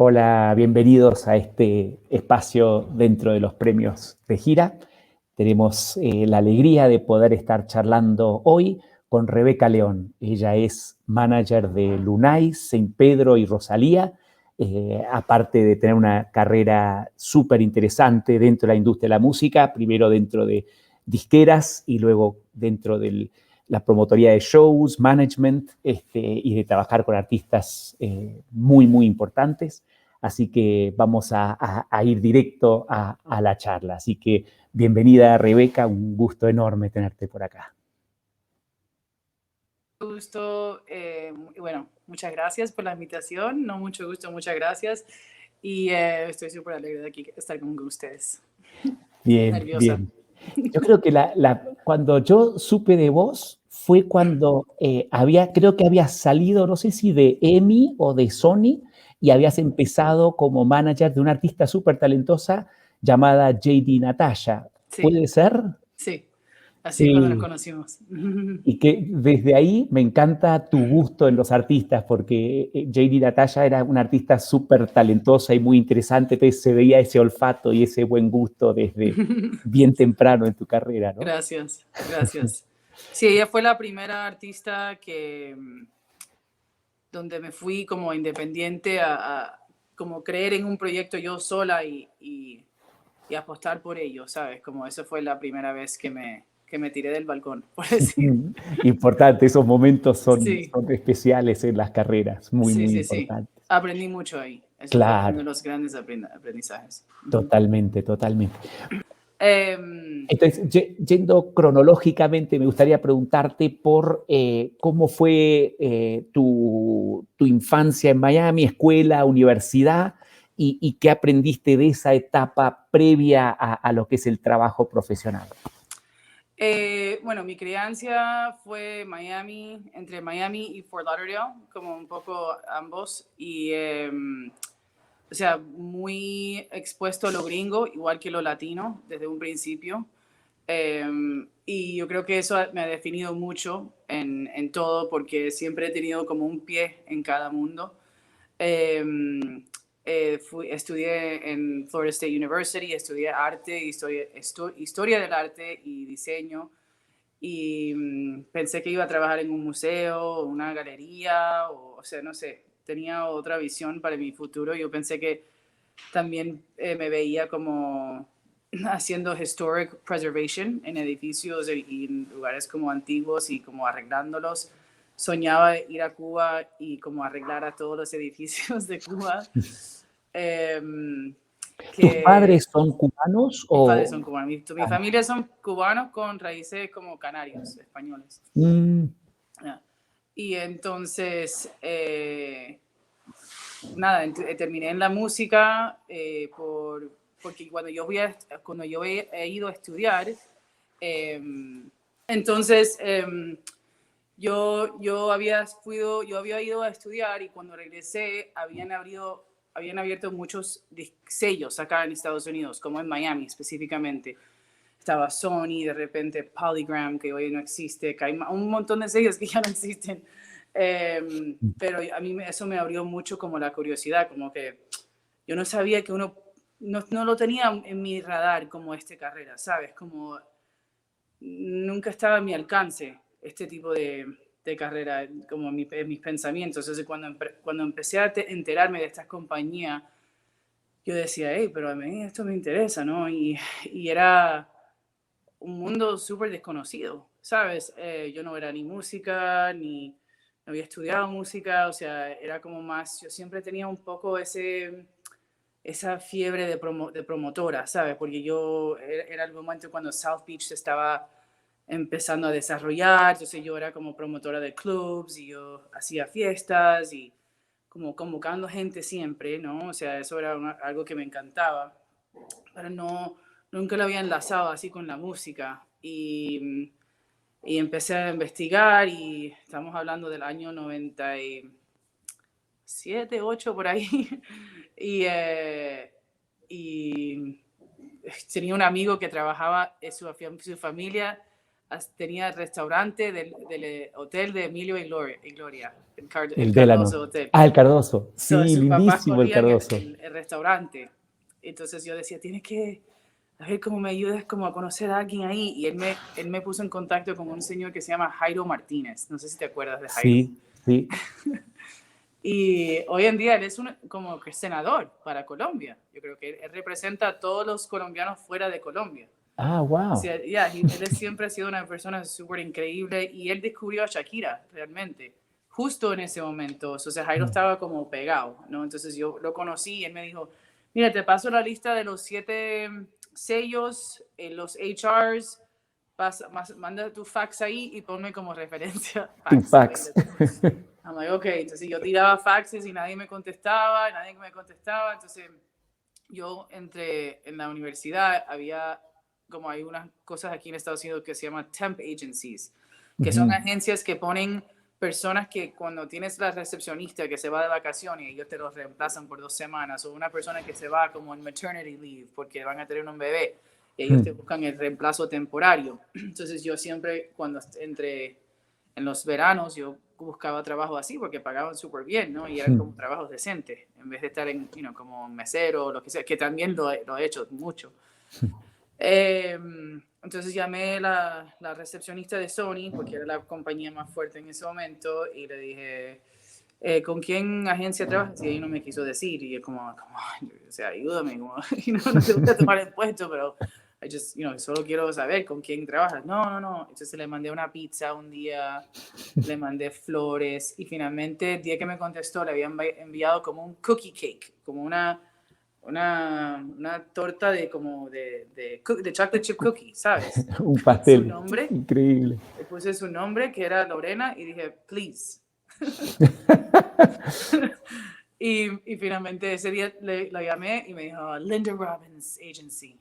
Hola, bienvenidos a este espacio dentro de los premios de gira. Tenemos la alegría de poder estar charlando hoy con Rebeca León. Ella es manager de Lunay, Saint Pedro y Rosalía, aparte de tener una carrera súper interesante dentro de la industria de la música, primero dentro de disqueras y luego dentro de la promotoría de shows, management, y de trabajar con artistas muy importantes. Así que vamos a ir directo a la charla. Así que bienvenida, Rebeca, un gusto enorme tenerte por acá. Gusto, bueno, muchas gracias por la invitación, no mucho gusto, muchas gracias y estoy súper alegre de aquí estar con ustedes. Bien, Nerviosa. bien. Yo creo que cuando yo supe de vos fue cuando creo que habías salido, no sé si de EMI o de Sony, y habías empezado como manager de una artista súper talentosa llamada JD Natalia. Sí, ¿Puede ser? sí, así es cuando nos Sí. conocimos. Y que desde ahí me encanta tu gusto en los artistas, porque JD Natalia era una artista súper talentosa y muy interesante, entonces se veía ese olfato y ese buen gusto desde bien temprano en tu carrera, ¿no? Gracias, gracias. Sí, ella fue la primera artista que donde me fui como independiente a como creer en un proyecto yo sola y apostar por ello, ¿sabes? Como eso fue la primera vez que me tiré del balcón, por decir. Importante, esos momentos Sí, son especiales en las carreras, sí, muy sí, sí. importantes. Aprendí mucho ahí. Eso fue uno de Claro, los grandes aprendizajes. Ujú. totalmente. Em, Entonces, yendo cronológicamente, me gustaría preguntarte por cómo fue tu infancia en Miami, escuela, universidad, y qué aprendiste de esa etapa previa a lo que es el trabajo profesional. bueno, mi crianza fue Miami, entre Miami y Fort Lauderdale, como un poco ambos. Y, o sea, muy expuesto a lo gringo, igual que lo latino, desde un principio. Y yo creo que eso me ha definido mucho en todo, porque siempre he tenido como un pie en cada mundo. Estudié en Florida State University, estudié arte, historia del arte y diseño. Y pensé que iba a trabajar en un museo, una galería, o sea, no sé, tenía otra visión para mi futuro. Yo pensé que también me veía como haciendo historic preservation en edificios y en lugares como antiguos y como arreglándolos. Soñaba ir a Cuba y como arreglar a todos los edificios de Cuba. Em, ¿Tus que padres son cubanos mis padres o...? son cubanos, mi familia son cubanos con raíces como canarios, españoles. Mm, Ya. Y entonces, nada, terminé en la música porque cuando yo he ido a estudiar, eh, entonces yo había ido a estudiar y cuando regresé habían abierto muchos sellos acá en Estados Unidos, como en Miami específicamente. Estaba Sony, de repente Polygram, que hoy no existe, que hay un montón de sellos que ya no existen. Pero a mí eso me abrió mucho como la curiosidad, como que yo no sabía que uno, no lo tenía en mi radar como carrera, ¿sabes? Como nunca estaba a mi alcance este tipo de carrera, como en mis pensamientos. Entonces cuando empecé a enterarme de estas compañías, yo decía, hey, pero a mí esto me interesa, ¿no? Y era un mundo súper desconocido, ¿sabes? Yo no era ni música, ni no había estudiado música, o sea, era como más, yo siempre tenía un poco esa fiebre de promotora, ¿sabes? Porque era el momento cuando South Beach se estaba empezando a desarrollar, entonces yo era como promotora de clubs y yo hacía fiestas y como convocando gente siempre, ¿no? O sea, eso era algo que me encantaba, pero nunca lo había enlazado así con la música. Y empecé a investigar y estamos hablando del año 97, 8 por ahí. y, y tenía un amigo que trabajaba, su familia tenía el restaurante del hotel de Emilio y Gloria, el El Cardoso Delano. Hotel. Ah, el Cardoso. So, Sí, sus papás lindísimo el corrían Cardoso. el restaurante. Entonces yo decía, tienes que, a ver cómo me ayudas como a conocer a alguien ahí. Y él me puso en contacto con un señor que se llama Jairo Martínez. No sé si te acuerdas de Jairo. Sí, sí. Y hoy en día él es como que senador para Colombia. Yo creo que él representa a todos los colombianos fuera de Colombia. Ah, O wow. sea, él siempre ha sido una persona súper increíble y él descubrió a Shakira realmente, justo en ese momento. O sea, Jairo estaba como pegado, ¿no? Entonces yo lo conocí y él me dijo, mira, te paso la lista de los 7 sellos, los HRs, manda tu fax ahí y ponme como referencia. Tu fax. I'm like, ok, entonces yo tiraba faxes y nadie me contestaba, entonces yo entré en la universidad, como hay unas cosas aquí en Estados Unidos que se llaman temp agencies, que son agencias que ponen personas que cuando tienes la recepcionista que se va de vacaciones y ellos te los reemplazan por 2 semanas, o una persona que se va como en maternity leave porque van a tener un bebé y ellos te buscan el reemplazo temporario. Entonces yo siempre cuando entré en los veranos yo buscaba trabajo así porque pagaban súper bien, ¿no? Y eran como trabajos decentes, en vez de estar en, como mesero o lo que sea, que también lo he hecho mucho. Entonces llamé a la recepcionista de Sony, porque era la compañía más fuerte en ese momento, y le dije, ¿con quién agencia trabajas? Y ella no me quiso decir, y es como o sea, ayúdame, como, no te voy a tomar el puesto, pero solo quiero saber con quién trabajas. No. Entonces le mandé una pizza un día, le mandé flores, y finalmente el día que me contestó le habían enviado como un cookie cake, como una torta de chocolate chip cookie, ¿sabes? Un Con su pastel. nombre. Increíble. Le puse su nombre, que era Lorena, y dije, please. y finalmente ese día la llamé y me dijo, Linda Robbins Agency.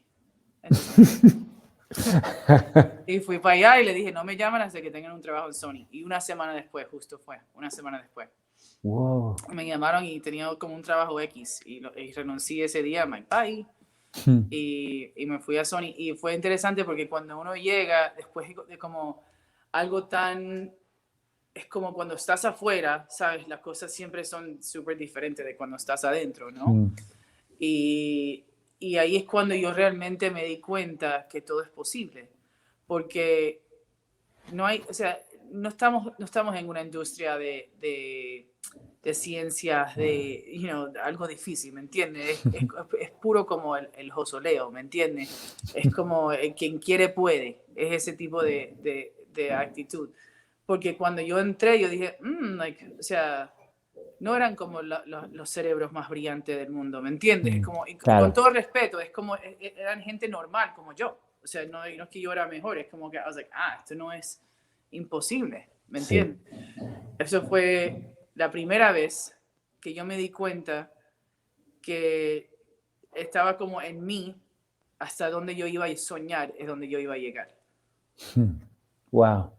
Y fui para allá y le dije, no me llaman hasta que tengan un trabajo en Sony. Y una semana después, Wow. me llamaron y tenía como un trabajo X y renuncié ese día, my bye. Y me fui a Sony. Y fue interesante porque cuando uno llega, después de como algo tan... Es como cuando estás afuera, ¿sabes? Las cosas siempre son súper diferentes de cuando estás adentro, ¿no? Y ahí es cuando yo realmente me di cuenta que todo es posible. Porque no hay, o sea, no estamos en una industria de ciencias, algo difícil, ¿me entiendes? Es puro como el josoleo, ¿me entiendes? Es como quien quiere puede, es ese tipo de actitud. Porque cuando yo entré, yo dije, o sea, no eran como los cerebros más brillantes del mundo, ¿me entiendes? Es como, y con todo respeto, es como, eran gente normal como yo. O sea, no es que yo era mejor, es como que, I was like, esto no es imposible, ¿me entiendes? Eso fue la primera vez que yo me di cuenta que estaba como en mí, hasta donde yo iba a soñar es donde yo iba a llegar. Wow.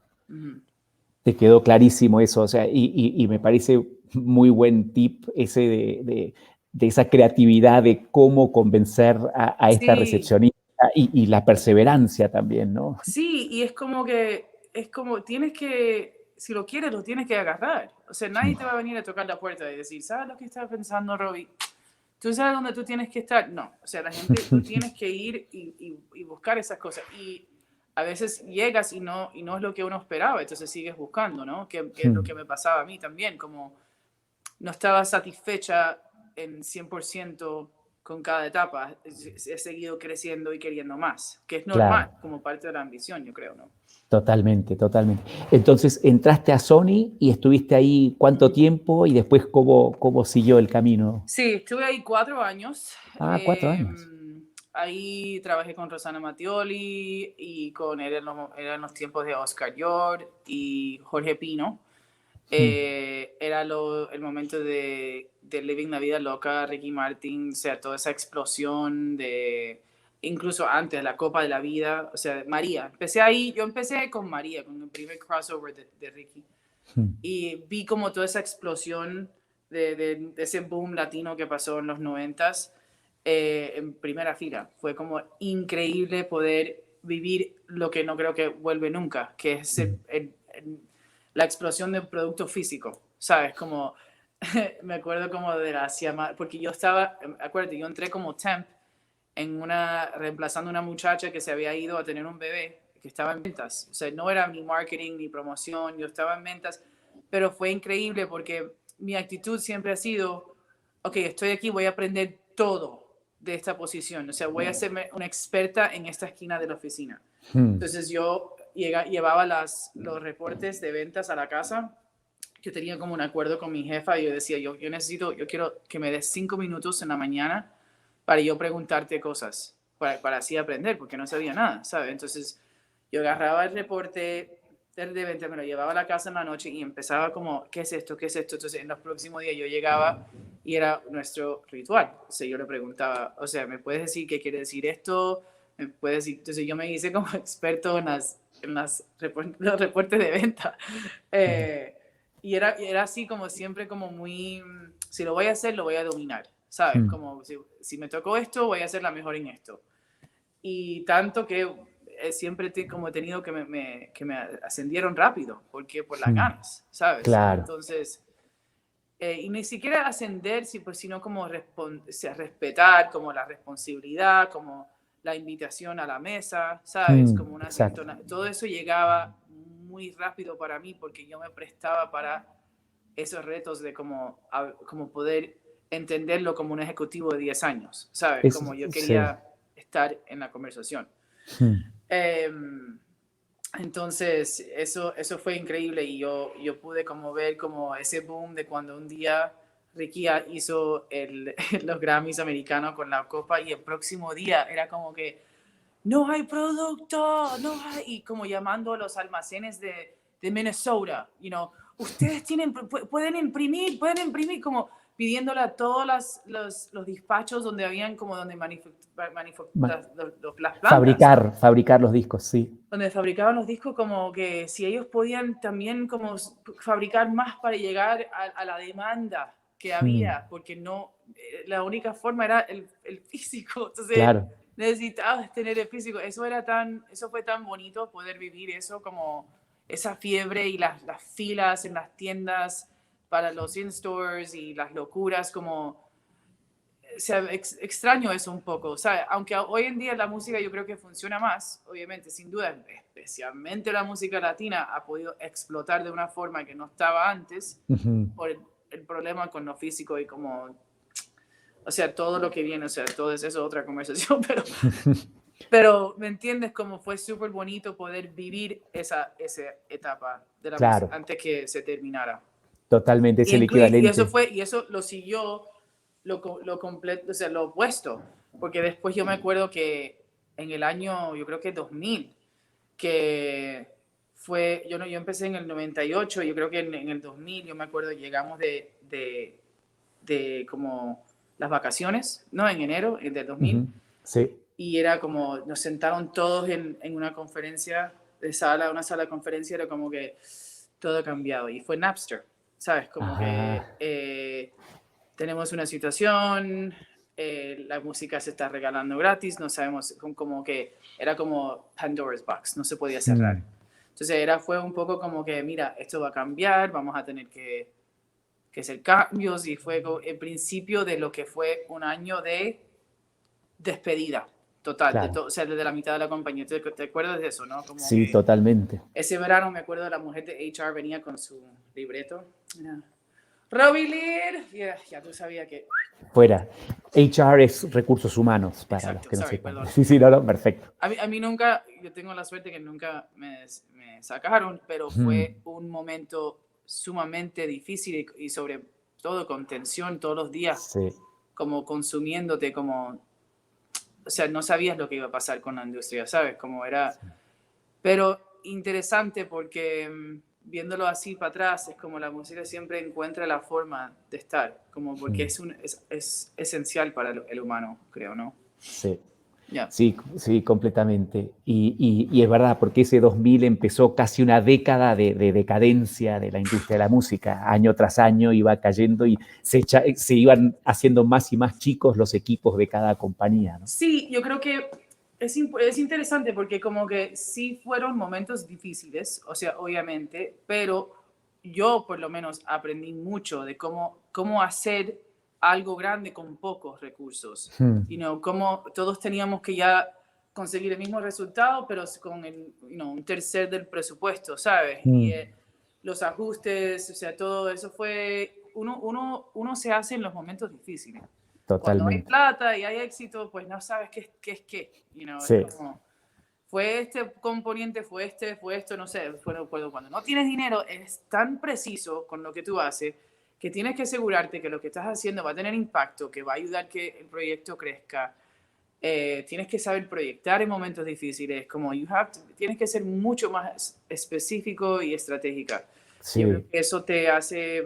Te quedó clarísimo eso, o sea, y me parece muy buen tip ese de esa creatividad de cómo convencer a esta recepcionista y la perseverancia también, ¿no? Sí, y es como tienes que, si lo quieres, lo tienes que agarrar. O sea, nadie te va a venir a tocar la puerta y decir, ¿sabes lo que estaba pensando, Robbie? ¿Tú sabes dónde tú tienes que estar? No, o sea, la gente, tú tienes que ir y buscar esas cosas. Y a veces llegas y no es lo que uno esperaba, entonces sigues buscando, ¿no? Que es lo que me pasaba a mí también, como no estaba satisfecha en 100% con cada etapa. He seguido creciendo y queriendo más, que es normal, como parte de la ambición, yo creo, ¿no? Totalmente, totalmente. Entonces, entraste a Sony y estuviste ahí cuánto tiempo y después cómo siguió el camino. Sí, estuve ahí 4 años. 4 años. Ahí trabajé con Rosanna Mattioli y eran los tiempos de Oscar York y Jorge Pino. Era el momento de Living la Vida Loca, Ricky Martin, o sea, toda esa explosión incluso antes, la Copa de la Vida, o sea, María. Yo empecé con María, con el primer crossover de Ricky. Y vi como toda esa explosión de ese boom latino que pasó en los 90s en primera fila. Fue como increíble poder vivir lo que no creo que vuelve nunca, que es la explosión del producto físico, ¿sabes? Como, me acuerdo como de las llamadas, porque yo estaba, acuérdate, yo entré como temp reemplazando a una muchacha que se había ido a tener un bebé, que estaba en ventas. O sea, no era ni marketing ni promoción, yo estaba en ventas, pero fue increíble porque mi actitud siempre ha sido, ok, estoy aquí, voy a aprender todo de esta posición, o sea, voy a ser una experta en esta esquina de la oficina. Entonces yo llevaba los reportes de ventas a la casa. Yo tenía como un acuerdo con mi jefa y yo decía, yo quiero que me des 5 minutos en la mañana para yo preguntarte cosas, para así aprender, porque no sabía nada, ¿sabes? Entonces yo agarraba el reporte de venta, me lo llevaba a la casa en la noche y empezaba como, ¿qué es esto? ¿Qué es esto? Entonces en los próximos días yo llegaba y era nuestro ritual. O sea, yo le preguntaba, o sea, ¿me puedes decir qué quiere decir esto? ¿Me puedes decir? Entonces yo me hice como experto en los reportes de venta. Y era así como siempre como muy, si lo voy a hacer, lo voy a dominar, ¿sabes? Como si me tocó esto, voy a ser la mejor en esto. Y tanto que siempre como he tenido que me ascendieron rápido, porque por las ganas, ¿sabes? Claro. Entonces, y ni siquiera ascender, sino como respetar, como la responsabilidad, como la invitación a la mesa, ¿sabes? Como una todo eso llegaba muy rápido para mí porque yo me prestaba para esos retos de como poder entenderlo como un ejecutivo de 10 años, ¿sabes? Como yo quería estar en la conversación. Entonces, eso fue increíble y yo pude como ver como ese boom de cuando un día Ricky hizo los Grammys americanos con la copa y el próximo día era como que no hay producto, no hay, y como llamando a los almacenes de Minnesota, ustedes pueden imprimir, como pidiéndole a todos los despachos donde habían como donde las plantas. Fabricar los discos, sí. Donde fabricaban los discos, como que si ellos podían también como fabricar más para llegar a la demanda que había, porque no, la única forma era el físico. Entonces, claro, necesitabas tener el físico. Eso fue tan bonito poder vivir eso, como esa fiebre y las filas en las tiendas para los in-stores y las locuras, como, o sea, extraño eso un poco, ¿sabes? Aunque hoy en día la música yo creo que funciona más, obviamente, sin duda, especialmente la música latina ha podido explotar de una forma que no estaba antes por el problema con lo físico y como, o sea, todo lo que viene, o sea, todo eso es otra conversación, pero ¿me entiendes? Como fue súper bonito poder vivir esa etapa de la música antes que se terminara. Totalmente, es el equivalente. Y eso lo siguió lo completo, o sea, lo opuesto, porque después yo me acuerdo que en el año, yo creo que 2000, que fue, yo empecé en el 98, yo creo que en el 2000, yo me acuerdo, llegamos de como las vacaciones, ¿no? En enero del 2000. Sí. Y era como, nos sentaron todos en una conferencia una sala de conferencia, era como que todo ha cambiado. Y fue Napster, ¿sabes? Como que tenemos una situación, la música se está regalando gratis, no sabemos, como que era como Pandora's Box, no se podía cerrar. Entonces fue un poco como que, mira, esto va a cambiar, vamos a tener que hacer cambios, y fue el principio de lo que fue un año de despedida total, claro. o sea, desde la mitad de la compañía. ¿Te acuerdas de eso, no? Como sí, totalmente. Ese verano me acuerdo de la mujer de HR venía con su libreto. Robbie Lear, ya tú sabías que... Fuera. HR es recursos humanos, para los que no sepan. Perdón. Sí, no, perfecto. A mí nunca, yo tengo la suerte que nunca me sacaron, pero fue un momento sumamente difícil y sobre todo con tensión todos los días, como consumiéndote, como... O sea, no sabías lo que iba a pasar con la industria, ¿sabes? Como era... Pero interesante porque... viéndolo así para atrás, es como la música siempre encuentra la forma de estar, como porque es esencial para el humano, creo, ¿no? Sí. Sí, completamente. Y es verdad, porque ese 2000 empezó casi una década de decadencia de la industria de la música. Año tras año iba cayendo y se iban haciendo más y más chicos los equipos de cada compañía, ¿no? Sí, yo creo que es interesante porque como que sí fueron momentos difíciles, o sea, obviamente, pero yo por lo menos aprendí mucho de cómo hacer algo grande con pocos recursos. Mm, Cómo todos teníamos que ya conseguir el mismo resultado, pero con un tercer del presupuesto, ¿sabes? Y mm, los ajustes, o sea, todo eso fue, uno se hace en los momentos difíciles. Cuando hay totalmente. plata y hay éxito, pues no sabes qué es qué. Es Sí, como, fue este componente, fue esto, no sé. Cuando no tienes dinero, es tan preciso con lo que tú haces que tienes que asegurarte que lo que estás haciendo va a tener impacto, que va a ayudar que el proyecto crezca. Tienes que saber proyectar en momentos difíciles, como tienes que ser mucho más específico y estratégica. Yo creo sí. que eso te hace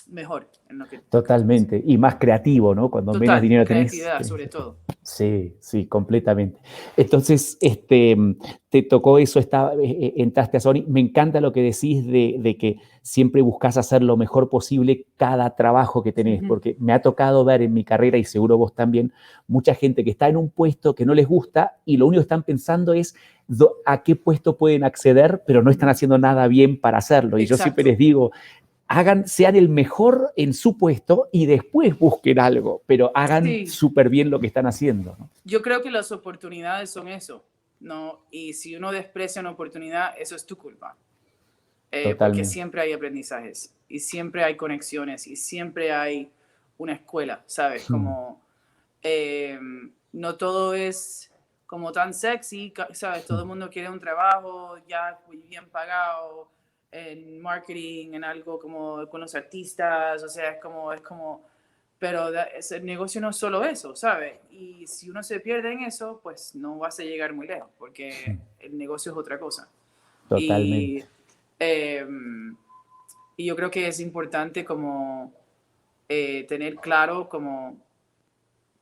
mejor en lo que tú haces. Totalmente. Y más creativo, ¿no? Cuando menos Total, dinero tenés. creatividad sobre todo. Sí, sí, completamente. Entonces, te tocó eso, entraste a Sony. Me encanta lo que decís de que siempre buscas hacer lo mejor posible cada trabajo que tenés, Ujú. porque me ha tocado ver en mi carrera, y seguro vos también, mucha gente que está en un puesto que no les gusta y lo único que están pensando es a qué puesto pueden acceder, pero no están haciendo nada bien para hacerlo. Y yo siempre les Exacto. digo, sean el mejor en su puesto y después busquen algo, pero hagan Sí, súper bien lo que están haciendo, ¿no? yo creo que las oportunidades son eso, ¿no? Y si uno desprecia una oportunidad, eso es tu culpa. Porque Totalmente. siempre hay aprendizajes y siempre hay conexiones y siempre hay una escuela, ¿sabes? Hmm. Como eh, no todo es como tan sexy, ¿sabes? Todo el mundo quiere un trabajo ya muy bien pagado en marketing, en algo como con los artistas, o sea, pero el negocio no es solo eso, ¿sabes? Y si uno se pierde en eso, pues no vas a llegar muy lejos, porque el negocio es otra cosa. Totalmente. Y, eh, y yo creo que es importante como tener claro como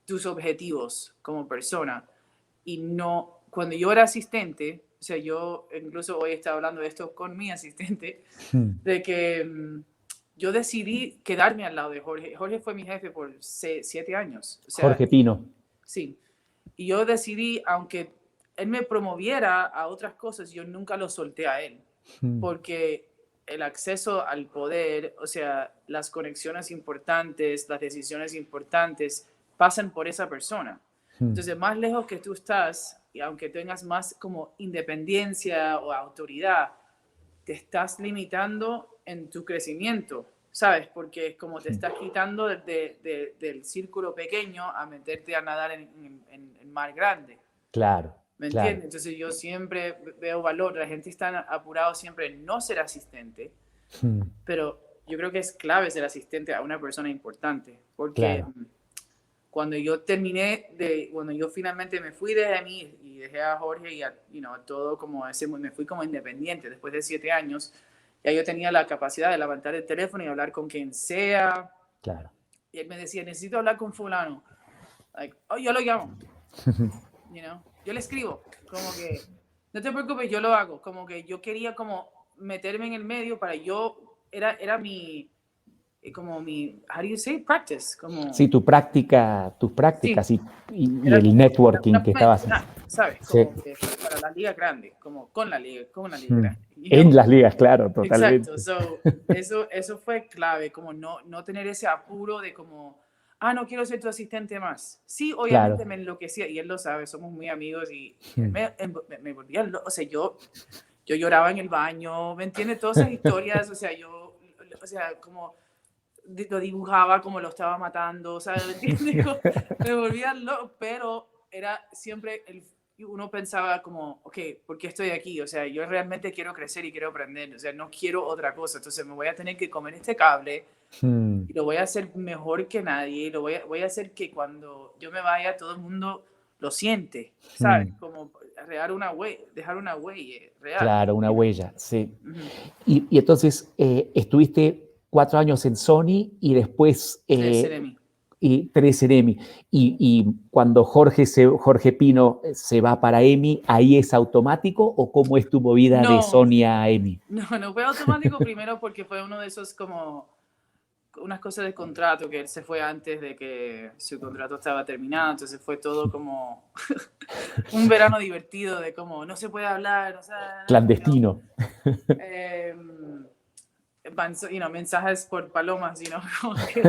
tus objetivos como persona. Y no, cuando yo era asistente, o sea, yo incluso hoy estaba hablando de esto con mi asistente, Hmm. de que yo decidí quedarme al lado de Jorge. Jorge fue mi jefe por 7 años. O sea, Jorge Pino. sí. Y yo decidí, aunque él me promoviera a otras cosas, yo nunca lo solté a él. Hmm. Porque el acceso al poder, o sea, las conexiones importantes, las decisiones importantes, pasan por esa persona. Hmm. Entonces, más lejos que tú estás, y aunque tengas más como independencia o autoridad, te estás limitando en tu crecimiento, ¿sabes? Porque es como te estás quitando del círculo pequeño a meterte a nadar en mar grande. Claro, ¿Me claro. entiendes? Entonces yo siempre veo valor, la gente está apurado siempre en no ser asistente, Hmm. pero yo creo que es clave ser asistente a una persona importante, porque Claro. cuando yo finalmente me fui de mí y dejé a Jorge y a todo como ese, me fui como independiente después de 7 años, ya yo tenía la capacidad de levantar el teléfono y hablar con quien sea, Claro. y él me decía, necesito hablar con fulano, like, oh, yo lo llamo, yo le escribo, como que, no te preocupes, yo lo hago, como que yo quería como meterme en el medio para era mi, como mi, how do you say, practice, Sí, como, tus prácticas sí, y era el como networking una que fuente, estabas haciendo. ¿sabes? Sí. Como que para las ligas grandes, como con la liga Hmm. grande, En las ligas, claro, Exacto, totalmente. eso fue clave, como no tener ese apuro de como, no quiero ser tu asistente más. Sí, obviamente Claro. me enloquecía, y él lo sabe, somos muy amigos, y él Hmm. me volvía, o sea, yo lloraba en el baño, ¿me entiendes? Todas esas historias, o sea, o sea, como lo dibujaba como lo estaba matando, o sea, ¿me entiendes? Me volvía loco, pero era siempre uno pensaba como, ok, ¿por qué estoy aquí? O sea, yo realmente quiero crecer y quiero aprender, o sea, no quiero otra cosa, entonces me voy a tener que comer este cable Hmm. y lo voy a hacer mejor que nadie, voy a hacer que cuando yo me vaya todo el mundo lo siente, ¿sabes? Hmm. Como dejar una huella real. Claro, una huella, sí. Ujú. Y entonces estuviste 4 años en Sony y después 3 NMI. 3 en EMI. Y cuando Jorge Pino se va para EMI, ¿ahí es automático o cómo es tu movida de No, Sony a EMI? no fue automático primero porque fue uno de esos como unas cosas de contrato, que él se fue antes de que su contrato estaba terminado, entonces fue todo como un verano divertido de como no se puede hablar, o sea, Clandestino. mensajes por palomas, como que...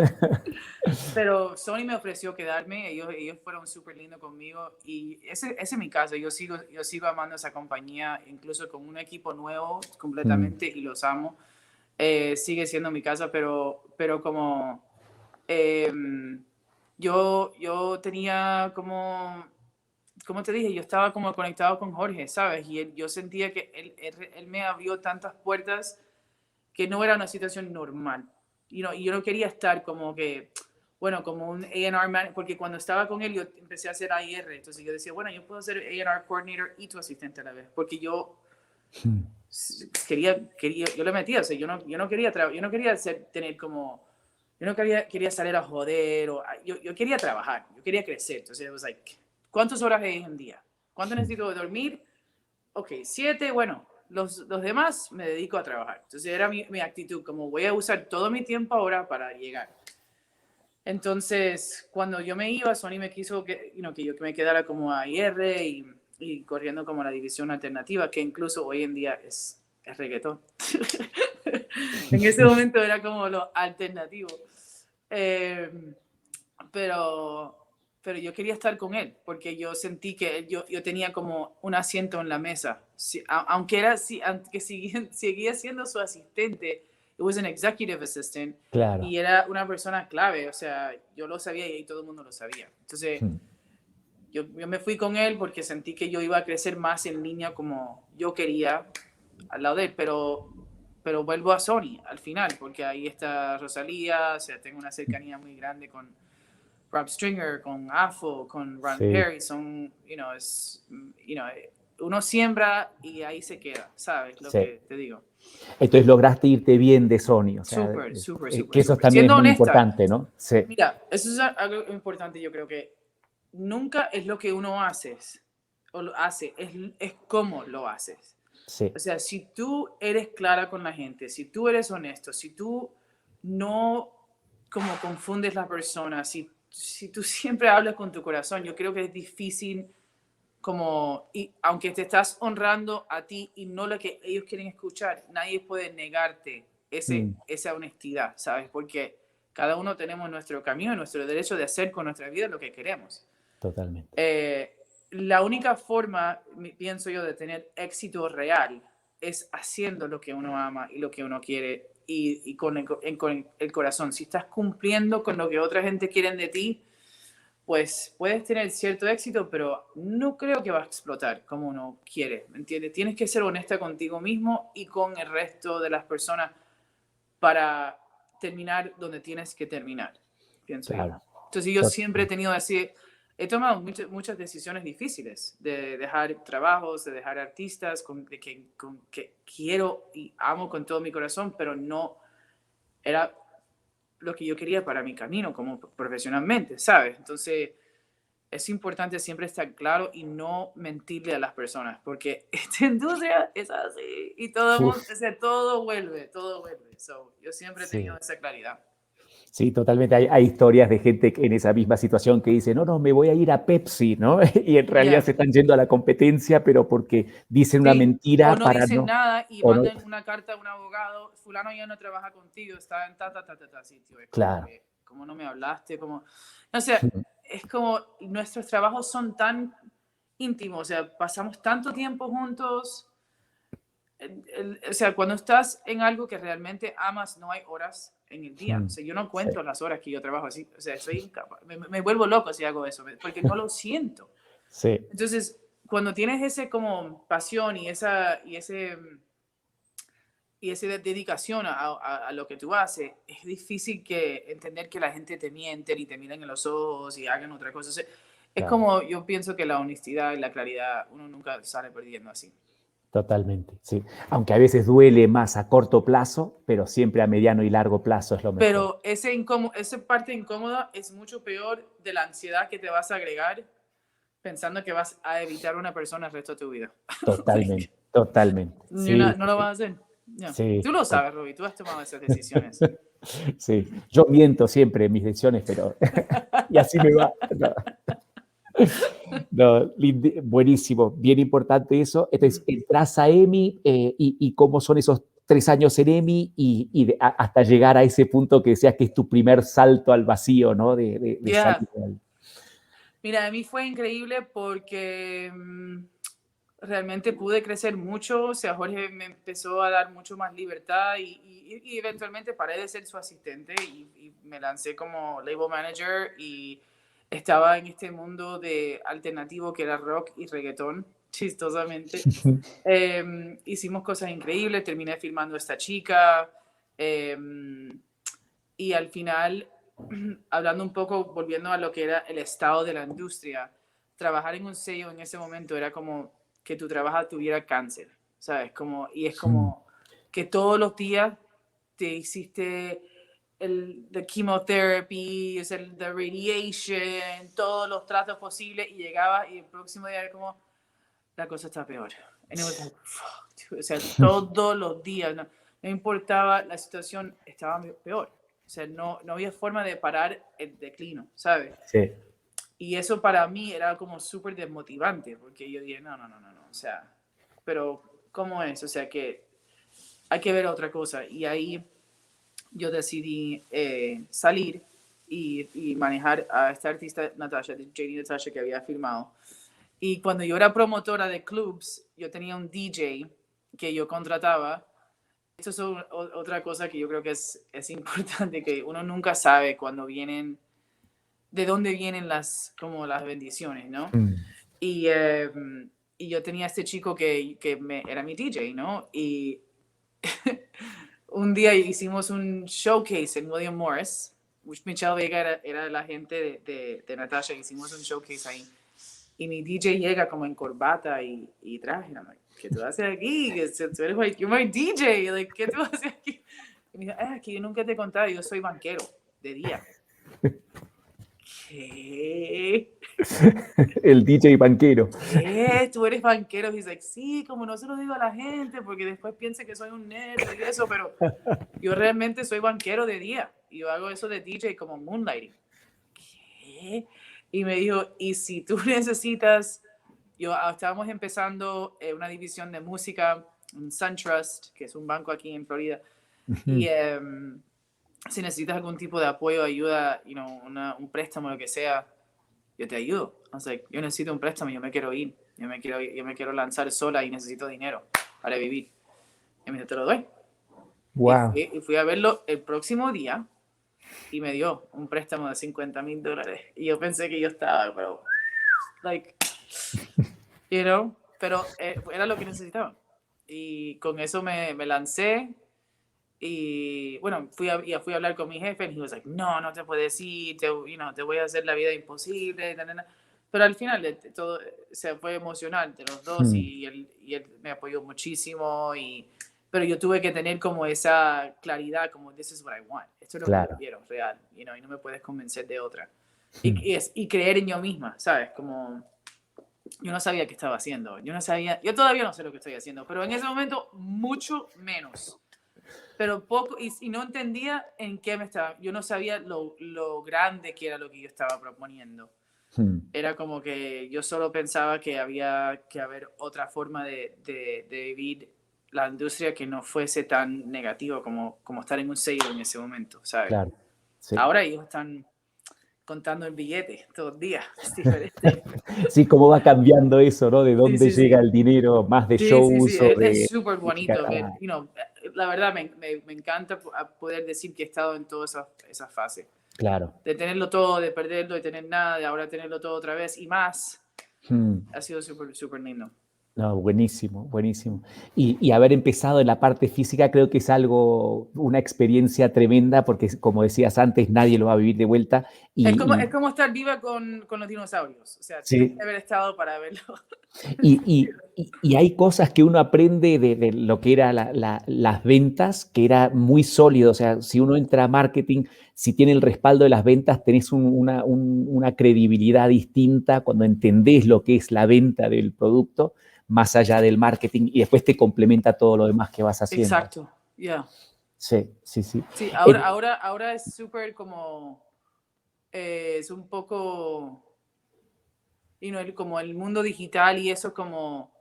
Pero Sony me ofreció quedarme, ellos fueron súper lindos conmigo y ese es mi caso, yo sigo amando esa compañía, incluso con un equipo nuevo completamente y los amo. Sigue siendo mi casa, pero como yo tenía como te dije, yo estaba como conectado con Jorge, ¿sabes? Y yo sentía que él me abrió tantas puertas que no era una situación normal. Y yo no quería estar como que, bueno, como un A&R man, porque cuando estaba con él yo empecé a hacer AR, entonces yo decía, bueno, yo puedo ser A&R coordinator y tu asistente a la vez, porque yo yo le metía, o sea, yo no quería tener como, yo no quería salir a joder, yo quería trabajar, yo quería crecer, entonces it was like, ¿cuántas horas hay en día? ¿Cuánto necesito de dormir? Ok, 7, bueno, los demás me dedico a trabajar. Entonces era mi actitud, como voy a usar todo mi tiempo ahora para llegar. Entonces, cuando yo me iba, Sony me quiso que yo me quedara como a IR y corriendo como la división alternativa, que incluso hoy en día es reggaetón. En ese momento era como lo alternativo. Pero yo quería estar con él porque yo sentí que yo tenía como un asiento en la mesa. Aunque seguía siendo su asistente, it was an executive assistant, Claro. y era una persona clave, o sea, yo lo sabía y todo el mundo lo sabía. Entonces, yo me fui con él porque sentí que yo iba a crecer más en línea como yo quería al lado de él, pero vuelvo a Sony al final, porque ahí está Rosalía, o sea, tengo una cercanía muy grande con Rob Stringer, con Afo, con Ron Sí. Perry, son, uno siembra y ahí se queda, ¿sabes? Lo Sí. que te digo. Entonces lograste irte bien de Sony, o sea, Súper, súper, que súper, eso súper. también es Siendo muy honesta, importante, ¿no? Sí, mira, eso es algo importante, yo creo que nunca es lo que uno hace, o lo hace, es cómo lo haces. sí, O sea, si tú eres clara con la gente, si tú eres honesto, si tú no como confundes la persona, si tú siempre hablas con tu corazón, yo creo que es difícil como, y aunque te estás honrando a ti y no lo que ellos quieren escuchar, nadie puede negarte esa honestidad, ¿sabes? Porque cada uno tenemos nuestro camino, nuestro derecho de hacer con nuestra vida lo que queremos. totalmente. La única forma, pienso yo, de tener éxito real es haciendo lo que uno ama y lo que uno quiere y con el corazón. Si estás cumpliendo con lo que otra gente quiere de ti, pues puedes tener cierto éxito, pero no creo que va a explotar como uno quiere, ¿me entiendes? Tienes que ser honesta contigo mismo y con el resto de las personas para terminar donde tienes que terminar, pienso yo. Claro. Entonces yo siempre he tenido así, he tomado muchas decisiones difíciles de dejar trabajos, de dejar artistas que quiero y amo con todo mi corazón, pero no era lo que yo quería para mi camino como profesionalmente, ¿sabes? Entonces es importante siempre estar claro y no mentirle a las personas, porque esta industria es así y todo mundo, Uf, o sea, todo vuelve, todo vuelve. So, yo siempre he tenido sí. esa claridad. Sí, totalmente. Hay historias de gente en esa misma situación que dice, no, no, me voy a ir a Pepsi, ¿no? Y en realidad Yeah. se están yendo a la competencia, pero porque dicen una Sí, o mentira no para dicen no, nada y o no, mandan una carta a un abogado, fulano ya no trabaja contigo, está en ta sitio. Es como claro. que, como no me hablaste, como, no sé, es como nuestros trabajos son tan íntimos, o sea, pasamos tanto tiempo juntos. O sea, cuando estás en algo que realmente amas, no hay horas en el día. O sea, yo no Sí, cuento las horas que yo trabajo así. O sea, soy incapaz. Me vuelvo loco si hago eso, porque no lo siento. sí, Entonces, cuando tienes ese como pasión y esa dedicación a lo que tú haces, es difícil que entender que la gente te miente y te miren en los ojos y hagan otra cosa. O sea, es claro. como yo pienso que la honestidad y la claridad, uno nunca sale perdiendo así. Totalmente, sí. Aunque a veces duele más a corto plazo, pero siempre a mediano y largo plazo es lo mejor. Pero esa parte incómoda es mucho peor de la ansiedad que te vas a agregar pensando que vas a evitar a una persona el resto de tu vida. Totalmente, totalmente. Sí, No sí, lo vas sí. a hacer. No. Sí. Tú lo sabes, Robbie, tú has tomado esas decisiones. Sí, yo miento siempre en mis decisiones, pero y así me va. No, no, buenísimo, bien importante eso. Entonces, entras a EMI y cómo son esos 3 años en EMI hasta llegar a ese punto que decías que es tu primer salto al vacío, ¿no? De Yeah. salir al... Mira, a mí fue increíble porque realmente pude crecer mucho, o sea, Jorge me empezó a dar mucho más libertad y eventualmente paré de ser su asistente y me lancé como label manager y estaba en este mundo de alternativo que era rock y reggaetón, chistosamente. Hicimos cosas increíbles, terminé filmando a esta chica y al final, hablando un poco, volviendo a lo que era el estado de la industria, trabajar en un sello en ese momento era como que tu trabajo tuviera cáncer, ¿sabes? Y es como que todos los días te hiciste the chemotherapy, the radiation, todos los tratos posibles y llegabas y el próximo día era como, la cosa está peor. And it was like, fuck, dude. O sea, todos los días, no importaba, la situación estaba peor. O sea, no había forma de parar el declino, ¿sabes? Sí. Y eso para mí era como súper desmotivante, porque yo dije, no, o sea, pero ¿cómo es? O sea, que hay que ver otra cosa. Y ahí yo decidí salir y manejar a esta artista, Natasha, JD Natasha, que había firmado. Y cuando yo era promotora de clubs, yo tenía un DJ que yo contrataba. Esto es otra cosa que yo creo que es importante, que uno nunca sabe cuando vienen, de dónde vienen como las bendiciones, ¿no? Y yo tenía este chico que era mi DJ, ¿no? Y un día hicimos un showcase en William Morris. Michelle Vega era la gente de Natasha. Hicimos un showcase ahí. Y mi DJ llega como en corbata y traje. I'm like, ¿qué tú haces aquí? Tú eres like, you're my DJ. Like, ¿qué tú haces aquí? Y me dijo, que yo nunca te he contado, yo soy banquero de día. ¿Qué? El DJ banquero. ¿Qué? ¿Tú eres banquero? Y dice, sí, como no se lo digo a la gente, porque después piensa que soy un nerd y eso, pero yo realmente soy banquero de día. Y yo hago eso de DJ como moonlighting. ¿Qué? Y me dijo, y si tú necesitas, estábamos empezando una división de música, un SunTrust, que es un banco aquí en Florida, y si necesitas algún tipo de apoyo, ayuda, un préstamo, lo que sea, yo te ayudo. O sea, yo necesito un préstamo, yo me quiero ir, yo me quiero lanzar sola y necesito dinero para vivir. Y me dijo, te lo doy. Wow. Y fui a verlo el próximo día y me dio un préstamo de $50,000. Y yo pensé que yo estaba, pero, like, pero era lo que necesitaba. Y con eso me lancé. Y bueno, fui a hablar con mi jefe y he was like, no te puedes ir, te voy a hacer la vida imposible. Pero al final todo se fue emocional de los dos y él me apoyó muchísimo. Pero yo tuve que tener como esa claridad, como this is what I want. Esto es lo que yo quiero, real. Y no me puedes convencer de otra. Y creer en yo misma, ¿sabes? Como yo no sabía qué estaba haciendo. Yo todavía no sé lo que estoy haciendo, pero en ese momento mucho menos. Pero poco, y no entendía en qué yo no sabía lo grande que era lo que yo estaba proponiendo. Era como que yo solo pensaba que había que haber otra forma de vivir la industria que no fuese tan negativo como estar en un sello en ese momento, ¿sabes? Claro. Sí. Ahora ellos están contando el billete todos los días, es diferente. Sí, cómo va cambiando eso, ¿no? De dónde llega el dinero, más de shows Sí. o Es de... súper bonito. La verdad me encanta poder decir que he estado en todas esas fases. Claro. De tenerlo todo, de perderlo, de tener nada, de ahora tenerlo todo otra vez y más. Ha sido súper, súper lindo. No, buenísimo, buenísimo. Y haber empezado en la parte física creo que es una experiencia tremenda porque, como decías antes, nadie lo va a vivir de vuelta. Es como estar viva con los dinosaurios. O sea, sí. tienes que haber estado para verlo. Y hay cosas que uno aprende de lo que eran las ventas, que era muy sólido. O sea, si uno entra a marketing, si tiene el respaldo de las ventas, tenés una credibilidad distinta cuando entendés lo que es la venta del producto. más allá del marketing y después te complementa todo lo demás que vas haciendo. Exacto, ya. Sí, sí, sí. Sí, ahora es súper como, es un poco, como el mundo digital y eso como,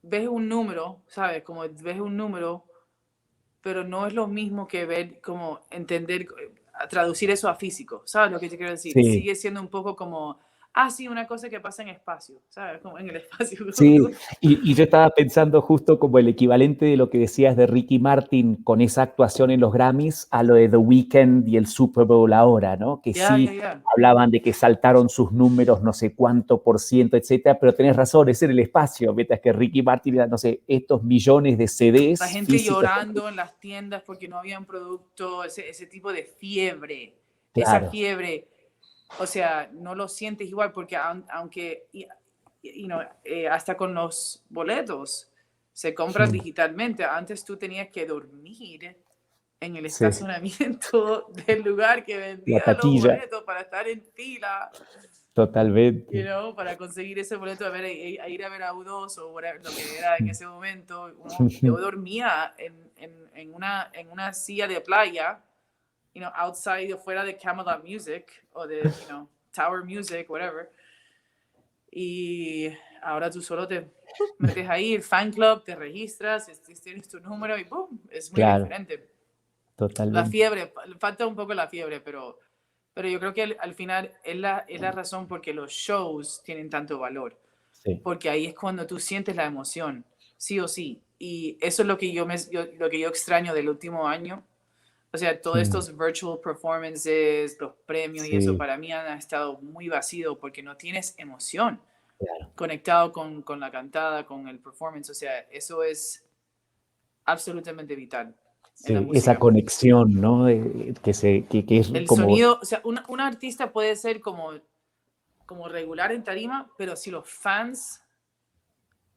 ves un número, ¿sabes? Como ves un número, pero no es lo mismo que ver, como entender, traducir eso a físico, ¿sabes lo que te quiero decir? Sí. Sigue siendo un poco como, sí, una cosa que pasa en espacio, ¿sabes? Como en el espacio. Sí, y yo estaba pensando justo como el equivalente de lo que decías de Ricky Martin con esa actuación en los Grammys a lo de The Weeknd y el Super Bowl ahora, ¿no? Que Ya, sí ya. hablaban de que saltaron sus números no sé cuánto por ciento, etcétera, pero tenés razón, es en el espacio, mientras que Ricky Martin era, no sé, estos millones de La CDs gente físicos. llorando en las tiendas porque no había un producto, ese tipo de fiebre, esa Claro, fiebre, o sea, no lo sientes igual porque aunque, hasta con los boletos se compran digitalmente, antes tú tenías que dormir en el sí, estacionamiento del lugar que la vendía los taquilla, boletos para estar en fila, totalmente. para conseguir ese boleto a ir a ver a U2 o whatever, lo que era en ese momento. Yo dormía en una silla de playa, outside o fuera de Camelot Music o de, Tower Music, whatever. Y ahora tú solo te metes ahí, el fan club, te registras, tienes tu número y ¡boom! Es muy Claro, diferente. La totalmente. fiebre, falta un poco la fiebre, pero yo creo que al final es la razón por qué los shows tienen tanto valor, Sí. porque ahí es cuando tú sientes la emoción, sí o sí, y eso es lo que lo que yo extraño del último año, o sea, todos Mm, estos virtual performances, los premios y eso sí, para mí han estado muy vacío porque no tienes emoción claro. conectado con la cantada, con el performance, o sea, eso es absolutamente vital en la Sí, esa música. conexión, ¿no? Que es El como, sonido, o sea, un artista puede ser como regular en tarima, pero si los fans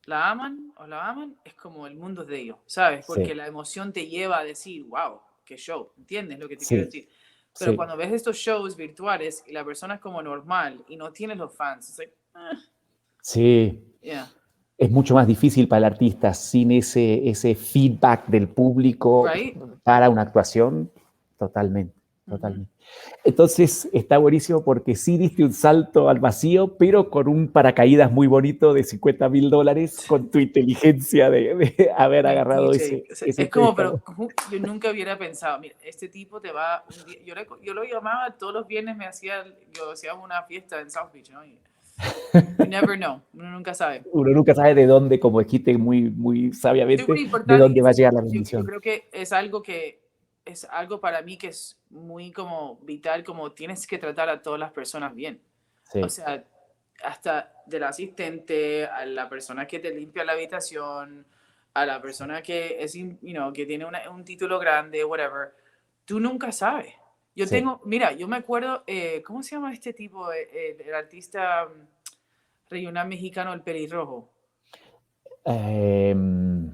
la aman o la aman, es como el mundo es de ellos, ¿sabes? Porque sí, la emoción te lleva a decir, wow, qué show, ¿entiendes lo que te quiero sí, decir? Pero sí, cuando ves estos shows virtuales y la persona es como normal y no tienes los fans, es like, sí. yeah, Es mucho más difícil para el artista sin ese feedback del público right? para una actuación, totalmente, Ujú. totalmente. Entonces está buenísimo porque sí diste un salto al vacío, pero con un paracaídas muy bonito de $50,000 con tu inteligencia de haber Mi agarrado DJ, ese, o sea, ese es como, pero préstamo. yo nunca hubiera pensado, mira, este tipo te va un día, yo lo llamaba todos los viernes, yo hacía una fiesta en South Beach, ¿no? Y you never know, uno nunca sabe. Uno nunca sabe de dónde, como dijiste muy, muy Súper sabiamente, de importante, dónde va a llegar la yo bendición. creo que es algo para mí que es muy como vital, como tienes que tratar a todas las personas bien. O Sí, sea, hasta del asistente, a la persona que te limpia la habitación, a la persona que es, que tiene un título grande, whatever. Tú nunca sabes. sí. Mira, yo me acuerdo, ¿cómo se llama este tipo, el artista regional mexicano, el pelirrojo? Em,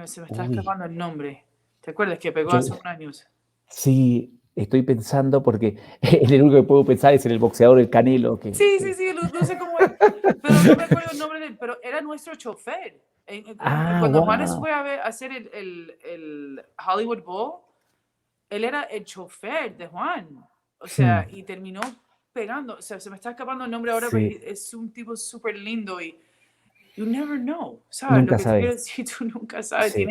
Se me está uy, escapando el nombre. ¿Te acuerdas que pegó yo, hace unos años? sí, estoy pensando porque el único que puedo pensar es en el boxeador, el Canelo, Sí, sí, sí, no sé cómo es, pero no me acuerdo el nombre de él, pero era nuestro chofer. Ah, Cuando Juanes wow. fue a hacer el Hollywood Bowl, él era el chofer de Juan. O sea, y terminó pegando. O sea, se me está escapando el nombre ahora, pero Sí, es un tipo súper lindo y you never know, ¿sabes? Lo nunca que te quiero sabes. decir, tú nunca sabes, Sí,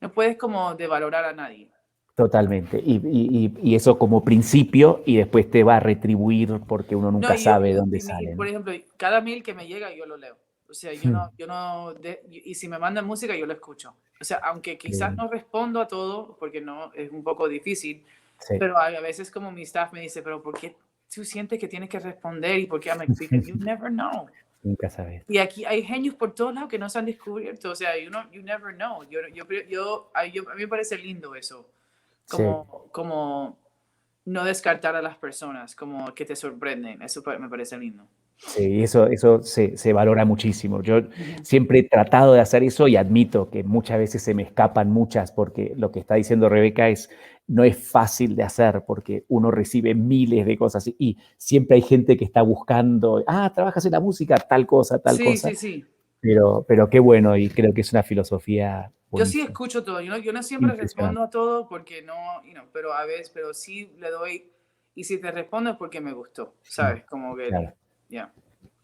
no puedes como devalorar a nadie. totalmente. Y eso como principio y después te va a retribuir porque uno No, nunca sabe de dónde sale, por ¿no? ejemplo, cada mail que me llega, yo lo leo. O sea, y si me mandan música, yo lo escucho. O sea, aunque Qué quizás bueno. no respondo a todo, porque no, es un poco difícil, Sí, pero a veces como mi staff me dice, pero ¿por qué tú sientes que tienes que responder? ¿Y por qué? I'm like, because you never know. nunca sabes. Y aquí hay genios por todos lados que no se han descubierto. O sea, you never know. A mí me parece lindo eso. Sí. Como no descartar a las personas, como que te sorprenden. Eso me parece lindo. Sí, eso se valora muchísimo. Yo Ujú. siempre he tratado de hacer eso y admito que muchas veces se me escapan muchas, porque lo que está diciendo Rebeca no es fácil de hacer, porque uno recibe miles de cosas y siempre hay gente que está buscando, trabajas en la música, tal cosa, tal Sí, cosa. sí, sí. pero qué bueno, y creo que es una filosofía Yo sí buenísima. escucho todo, yo no siempre Impresionante. respondo a todo porque no, pero a veces, pero sí le doy, y si te respondo es porque me gustó, Sí, ¿sabes? Como que, claro. ya.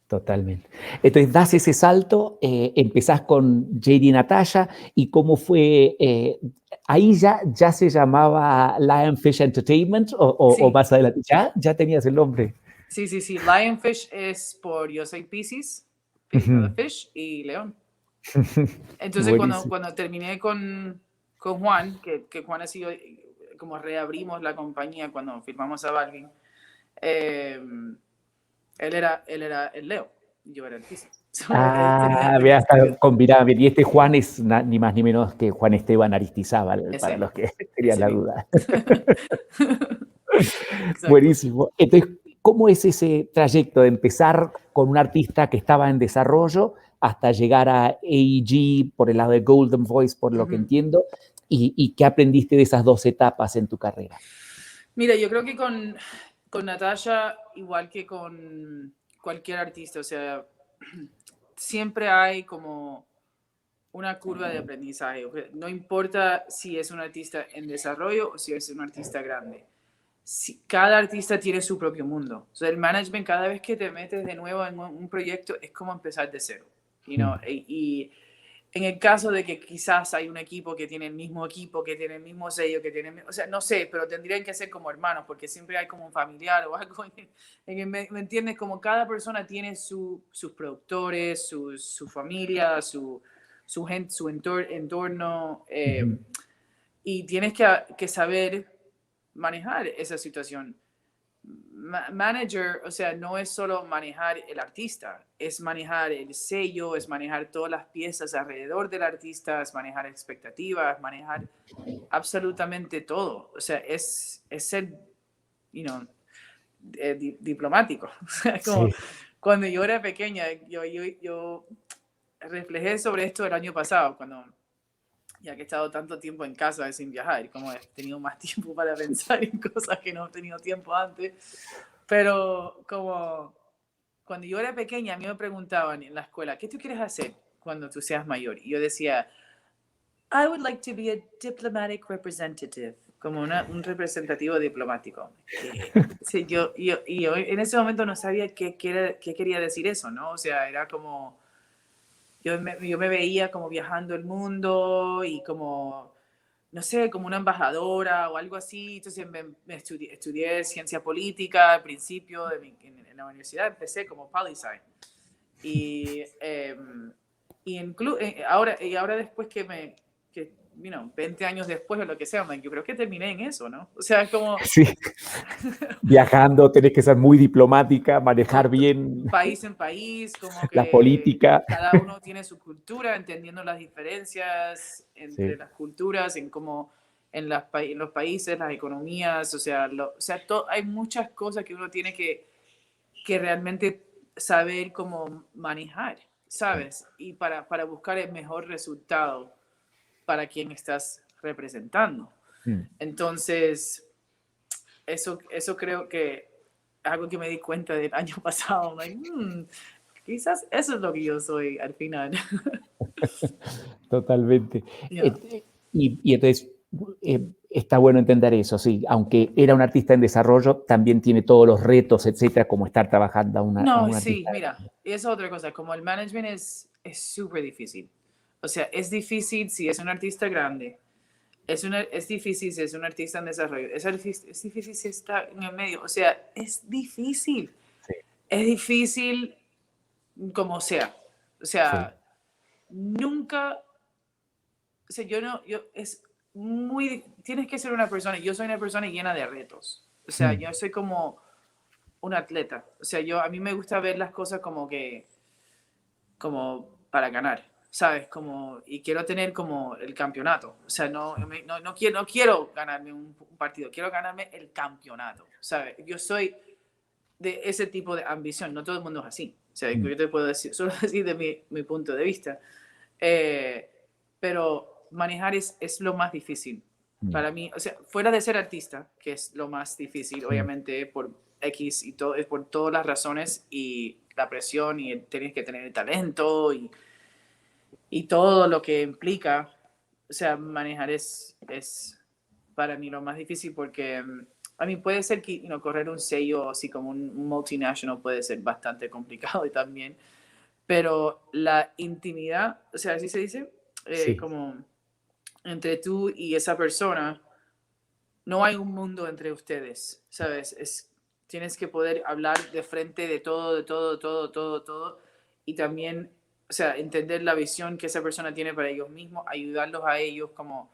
Totalmente. Entonces das ese salto, empezás con JD Natalia y cómo fue, ahí ya se llamaba Lionfish Entertainment o Sí, más adelante, ya tenías el nombre. sí. Lionfish es por yo soy Pisces, you know, the Ujú. fish, y León. Entonces, Buenísimo. cuando terminé con Juan, que Juan ha sido, como reabrimos la compañía cuando firmamos a Balvin, eh, él era el Leo y yo era el Piscis. Ah, Tenía vea, está sentido. combinado bien. Y este Juan es ni más ni menos que Juan Esteban Aristizábal, para Ese, los que tenían ese la mismo. duda. Exacto. Buenísimo. Entonces, ¿cómo es ese trayecto de empezar con un artista que estaba en desarrollo hasta llegar a AEG por el lado de Golden Voice, por lo que Ujú. entiendo? ¿Y qué aprendiste de esas dos etapas en tu carrera? Mira, yo creo que con Natasha, igual que con cualquier artista, o sea, siempre hay como una curva de aprendizaje. No importa si es un artista en desarrollo o si es un artista grande. Cada artista tiene su propio mundo. O sea, el management, cada vez que te metes de nuevo en un proyecto, es como empezar de cero. You know? Y en el caso de que quizás hay un equipo que tiene el mismo equipo, que tiene el mismo sello, que tiene, o sea, no sé, pero tendrían que ser como hermanos, porque siempre hay como un familiar o algo. ¿Me entiendes? Como cada persona tiene sus productores, su familia, su gente, su entorno, Ujú. y tienes que saber manejar esa situación. Manager, o sea, no es solo manejar el artista, es manejar el sello, es manejar todas las piezas alrededor del artista, es manejar expectativas, manejar absolutamente todo. O sea, es ser, you know, diplomático. Como Sí. cuando yo era pequeña, yo reflejé sobre esto el año pasado, cuando ya que he estado tanto tiempo en casa sin viajar, como he tenido más tiempo para pensar en cosas que no he tenido tiempo antes. Pero como cuando yo era pequeña, a mí me preguntaban en la escuela, ¿qué tú quieres hacer cuando tú seas mayor? Y yo decía, I would like to be a diplomatic representative, como un representativo diplomático. Sí, yo en ese momento no sabía qué quería decir eso, ¿no? O sea, era como, yo me veía como viajando el mundo y como, no sé, como una embajadora o algo así. Entonces estudié ciencia política al principio en la universidad, empecé como poli-sci. Y, ahora después you know, 20 años después o lo que sea, yo creo que terminé en eso, ¿no? O sea, como Sí. Viajando, tenés que ser muy diplomática, manejar bien país en país, como la que política. cada uno tiene su cultura, entendiendo las diferencias entre Sí. las culturas, en cómo en los países, las economías, o sea, hay muchas cosas que uno tiene que realmente saber cómo manejar, ¿sabes? Y para buscar el mejor resultado para quien estás representando. Mm. Entonces, eso creo que es algo que me di cuenta del año pasado. Like, quizás eso es lo que yo soy al final. Totalmente. Yeah. Y entonces está bueno entender eso, sí, aunque era un artista en desarrollo, también tiene todos los retos, etcétera, como estar trabajando a No, un sí, artista. mira, es otra cosa, como el management es súper difícil. O sea, es difícil si es un artista grande, es difícil si es un artista en desarrollo, es difícil si está en el medio, o sea, es difícil. Sí, Es difícil como sea. O sí. sea, nunca, o sea, yo no, yo, es muy, tienes que ser una persona, yo soy una persona llena de retos. O sea, Mm. yo soy como un atleta. O sea, a mí me gusta ver las cosas como para ganar, ¿sabes? Como, y quiero tener como el campeonato. O sea, no quiero ganarme un partido, quiero ganarme el campeonato, ¿sabes? Yo soy de ese tipo de ambición, no todo el mundo es así. O sea, Mm. yo te puedo decir, solo decir de mi punto de vista. Eh, pero manejar es lo más difícil Mm. para mí. O sea, fuera de ser artista, que es lo más difícil, Mm. obviamente por X y todo, es por todas las razones y la presión y tienes que tener el talento y todo lo que implica, o sea, manejar es para mí lo más difícil porque a mí puede ser que correr un sello así como un multinational puede ser bastante complicado y también, pero la intimidad, o sea, así se dice, Sí, como entre tú y esa persona, no hay un mundo entre ustedes, ¿sabes? Tienes que poder hablar de frente de todo, de todo, de todo, todo, todo, y también, o sea, entender la visión que esa persona tiene para ellos mismos, ayudarlos a ellos como,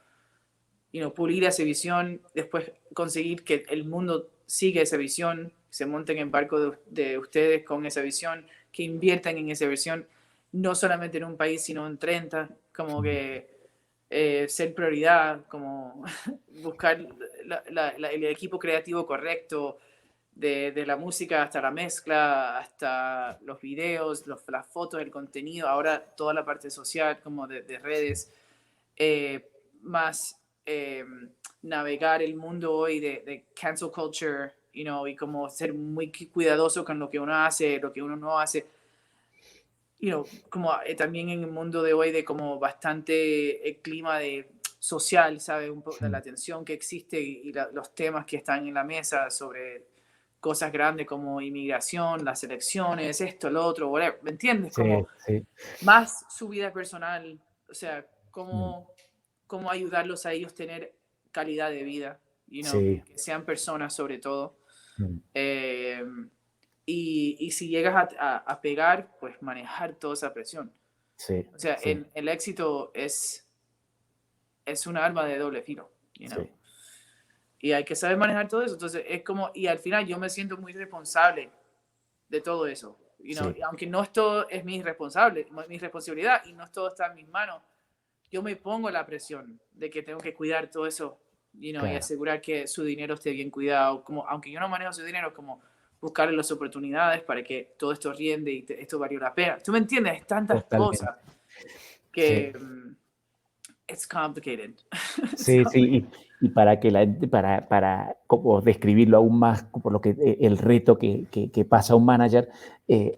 pulir esa visión, después conseguir que el mundo siga esa visión, se monten en barco de ustedes con esa visión, que inviertan en esa visión, no solamente en un país, sino en 30, como que ser prioridad, como buscar el equipo creativo correcto, de la música hasta la mezcla, hasta los videos, las fotos, el contenido, ahora toda la parte social, como de redes, eh, más navegar el mundo hoy de cancel culture, y como ser muy cuidadoso con lo que uno hace, lo que uno no hace. Como también en el mundo de hoy de como bastante el clima de social, ¿sabes? Un poco de la tensión que existe y los temas que están en la mesa sobre cosas grandes como inmigración, las elecciones, esto, lo otro, whatever, ¿me entiendes? sí, Como sí. más su vida personal, o sea, cómo ayudarlos a ellos tener calidad de vida, Sí. que sean personas sobre todo. Mm. Eh, y si llegas a pegar, pues manejar toda esa presión. Sí, O sea, sí, el éxito es un arma de doble filo, sí, y hay que saber manejar todo eso. Entonces, es como, y al final yo me siento muy responsable de todo eso. sí, Y aunque no esto es mi responsabilidad y no todo está en mis manos, yo me pongo la presión de que tengo que cuidar todo eso, y claro. asegurar que su dinero esté bien cuidado. Como, aunque yo no manejo su dinero, como buscar las oportunidades para que todo esto riende y esto valió la pena. ¿Tú me entiendes? Tantas Totalmente. cosas Sí. que it's complicated. It's Sí, sí, complicated. y para que para como describirlo aún más, por lo que el reto que pasa a un manager,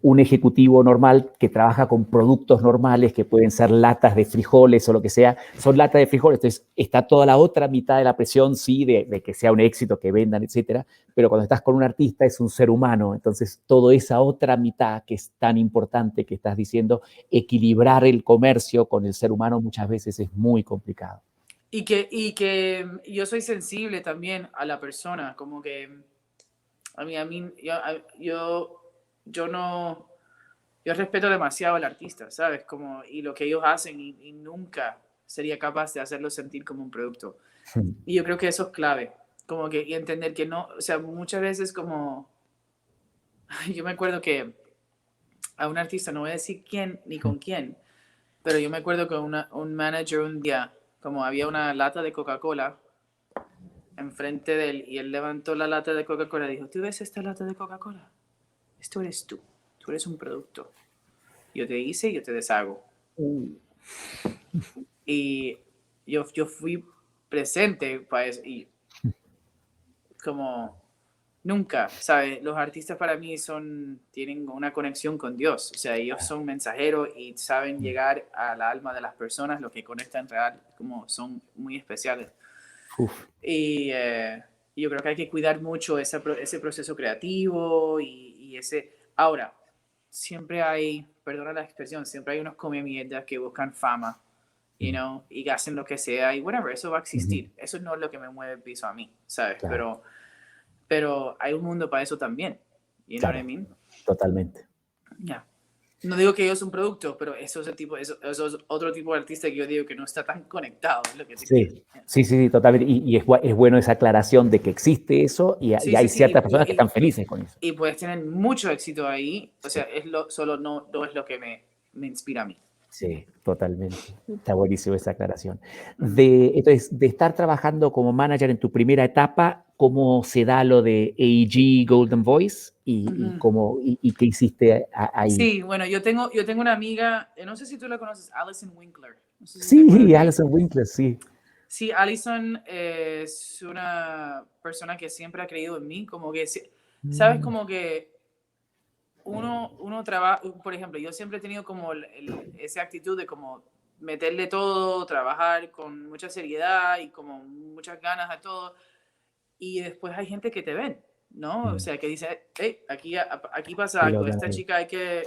un ejecutivo normal que trabaja con productos normales, que pueden ser latas de frijoles o lo que sea, son latas de frijoles, entonces está toda la otra mitad de la presión, sí, de que sea un éxito, que vendan, etcétera, pero cuando estás con un artista es un ser humano, entonces toda esa otra mitad que es tan importante que estás diciendo, equilibrar el comercio con el ser humano muchas veces es muy complicado. Y que yo soy sensible también a la persona, como que yo no, yo respeto demasiado al artista, ¿sabes? Como, y lo que ellos hacen y nunca sería capaz de hacerlo sentir como un producto. Y yo creo que eso es clave, como que y entender que no, o sea, muchas veces como, yo me acuerdo que a un artista, no voy a decir quién ni con quién, pero yo me acuerdo que un manager un día, como había una lata de Coca-Cola enfrente de él y él levantó la lata de Coca-Cola y dijo, ¿tú ves esta lata de Coca-Cola? Esto eres tú eres un producto. Yo te hice y yo te deshago. Y yo fui presente para eso y como nunca, ¿sabes? Los artistas para mí tienen una conexión con Dios, o sea, ellos son mensajeros y saben llegar al alma de las personas, lo que conectan real, como son muy especiales. Uf, Y yo creo que hay que cuidar mucho ese proceso creativo y ese... Ahora, siempre hay, perdona la expresión, siempre hay unos come mierdas que buscan fama, y hacen lo que sea y whatever, eso va a existir. Eso no es lo que me mueve el piso a mí, ¿sabes? claro, Pero hay un mundo para eso también, you know what I claro, mean? totalmente. Ya. No digo que ellos son productos, pero eso es otro tipo de artista que yo digo que no está tan conectado, es lo que te quiero. Sí, sí, sí, sí, totalmente. Y es bueno esa aclaración de que existe eso y Sí, hay sí, sí, ciertas personas que están felices con eso. y puedes tener mucho éxito ahí, o sea, Sí, solo no es lo que me inspira a mí. sí, totalmente. Está buenísimo esa aclaración. Ujú. Entonces, de estar trabajando como manager en tu primera etapa, ¿cómo se da lo de AEG Golden Voice Ujú. y qué hiciste ahí? Sí, bueno, yo tengo una amiga, no sé si tú la conoces, Alison Winkler, no sé si te acuerdas Sí, de ella. Alison Winkler, sí. Sí, Alison es una persona que siempre ha creído en mí, como que, sabes, Mm, como que uno trabaja, por ejemplo, yo siempre he tenido como esa actitud de como meterle todo, trabajar con mucha seriedad y como muchas ganas a todo. Y después hay gente que te ven, ¿no? O Mm. sea, que dice, hey, aquí pasa Sí, algo, esta total. chica hay que,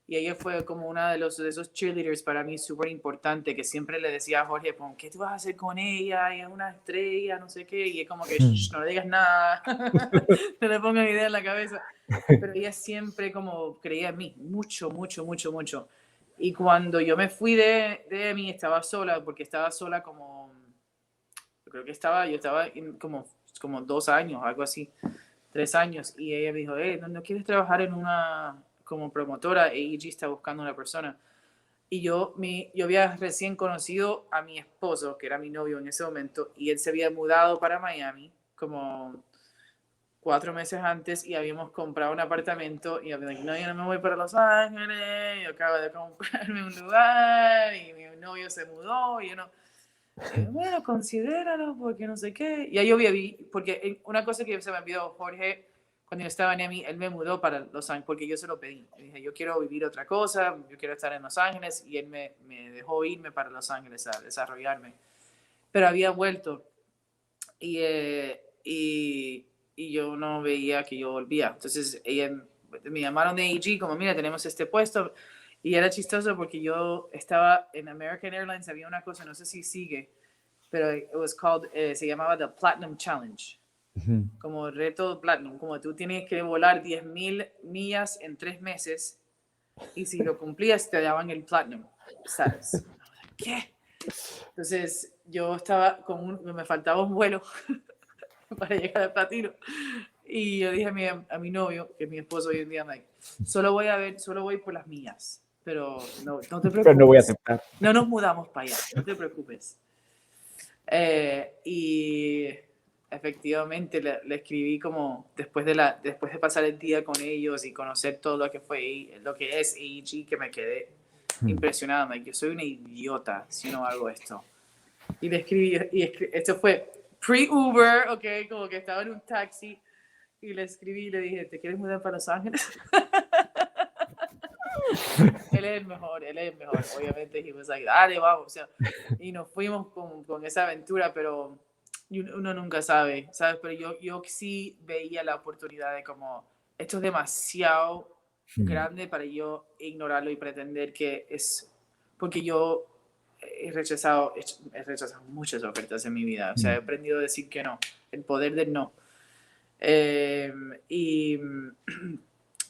y ella fue como una de esos cheerleaders para mí súper importante, que siempre le decía a Jorge, pues, ¿qué tú vas a hacer con ella? Ella es una estrella, no sé qué, y es como que, "Shh, no le digas nada, no le pongas idea en la cabeza". Pero ella siempre como creía en mí, mucho, mucho, mucho, mucho. Y cuando yo me fui de mí, estaba sola, porque estaba sola como, yo creo que yo estaba como 2 años, algo así, 3 años, y ella me dijo, ¿no quieres trabajar en una, como promotora? AEG está buscando una persona. Y yo había recién conocido a mi esposo, que era mi novio en ese momento, y él se había mudado para Miami como 4 meses antes y habíamos comprado un apartamento y yo me dije, no, yo no me voy para Los Ángeles, yo acabo de comprarme un lugar y mi novio se mudó y yo no, bueno, considéralo porque no sé qué. Y ahí yo vi, porque una cosa que se me olvidó, Jorge, cuando yo estaba en Miami, él me mudó para Los Ángeles porque yo se lo pedí. Le dije, yo quiero vivir otra cosa, yo quiero estar en Los Ángeles y él me dejó irme para Los Ángeles a desarrollarme. Pero había vuelto y, y yo no veía que yo volvía. Entonces me llamaron de AEG como, mira, tenemos este puesto. Y era chistoso porque yo estaba en American Airlines, había una cosa, no sé si sigue, pero se llamaba The Platinum Challenge, Ujú. como reto Platinum, como tú tienes que volar 10.000 millas en 3 meses y si lo cumplías te daban el Platinum status. ¿Qué? Entonces yo estaba me faltaba un vuelo para llegar al platino. Y yo dije a mi novio, que es mi esposo hoy en día, Mike, solo voy por las mías, pero no te Pero no voy a preocupes. aceptar. No nos mudamos para allá, no te preocupes. Y efectivamente le escribí como después de pasar el día con ellos y conocer todo lo que fue, lo que es AEG, que me quedé Mm. impresionado, Mike. Yo soy una idiota si no hago esto. Y le escribí, esto fue pre-Uber, ok, como que estaba en un taxi y le escribí y le dije, ¿te quieres mudar para Los Ángeles? Él es el mejor, él es el mejor. Obviamente, y was like, dale, vamos. O sea, y nos fuimos con esa aventura, pero uno nunca sabe, ¿sabes? Pero yo sí veía la oportunidad de como, esto es demasiado Mm. grande para yo ignorarlo y pretender que es, porque yo he rechazado muchas ofertas en mi vida, o sea, he Mm. aprendido a decir que no, el poder del no. Eh, y,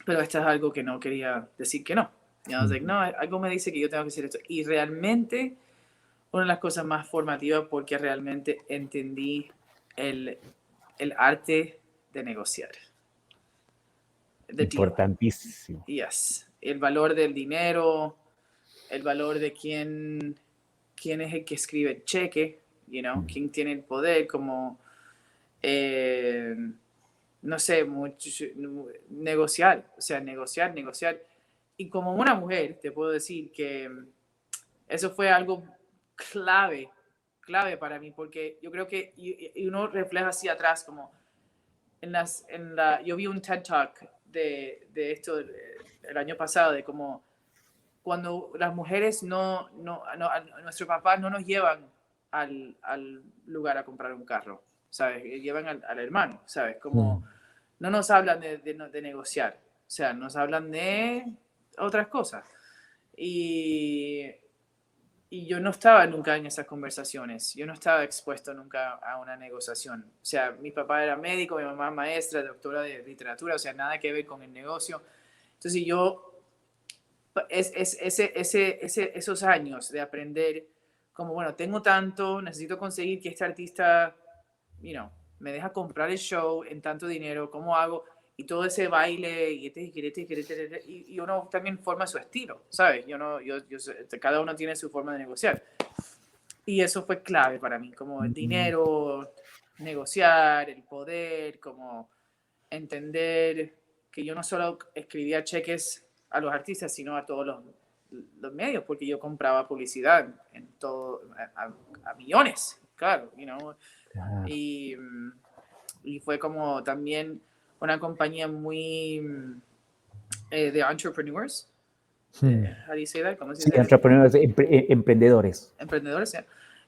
pero esto es algo que no quería decir que no. Y I was like, no, algo me dice que yo tengo que hacer esto. Y realmente, una de las cosas más formativas porque realmente entendí el, el arte de negociar, the deal. Importantísimo. Yes. El valor del dinero, el valor de quién es el que escribe el cheque, Mm. quién tiene el poder, como, eh, no sé, negociar, o sea, negociar, negociar. Y como una mujer, te puedo decir que eso fue algo clave, clave para mí, porque yo creo que y uno refleja hacia atrás, como yo vi un TED Talk de esto el año pasado, de cómo cuando las mujeres nuestros papás no nos llevan al lugar a comprar un carro, ¿sabes? Llevan al hermano, ¿sabes? Como Mm. no nos hablan de negociar, o sea, nos hablan de otras cosas. Y, y yo no estaba nunca en esas conversaciones, yo no estaba expuesto nunca a una negociación. O sea, mi papá era médico, mi mamá maestra, doctora de literatura, o sea, nada que ver con el negocio. Entonces esos años de aprender, como, bueno, tengo tanto, necesito conseguir que este artista, me deja comprar el show en tanto dinero, ¿cómo hago? Y todo ese baile, y uno también forma su estilo, ¿sabes? Cada uno tiene su forma de negociar. Y eso fue clave para mí, como el Mm. dinero, negociar, el poder, como entender que yo no solo escribía cheques a los artistas, sino a todos los medios, porque yo compraba publicidad en todo, a millones, claro, Claro. y, y fue como también una compañía muy de entrepreneurs. Hmm. how do you say that? ¿Cómo se Sí, dice? entrepreneurs, emprendedores. Emprendedores, ¿sí?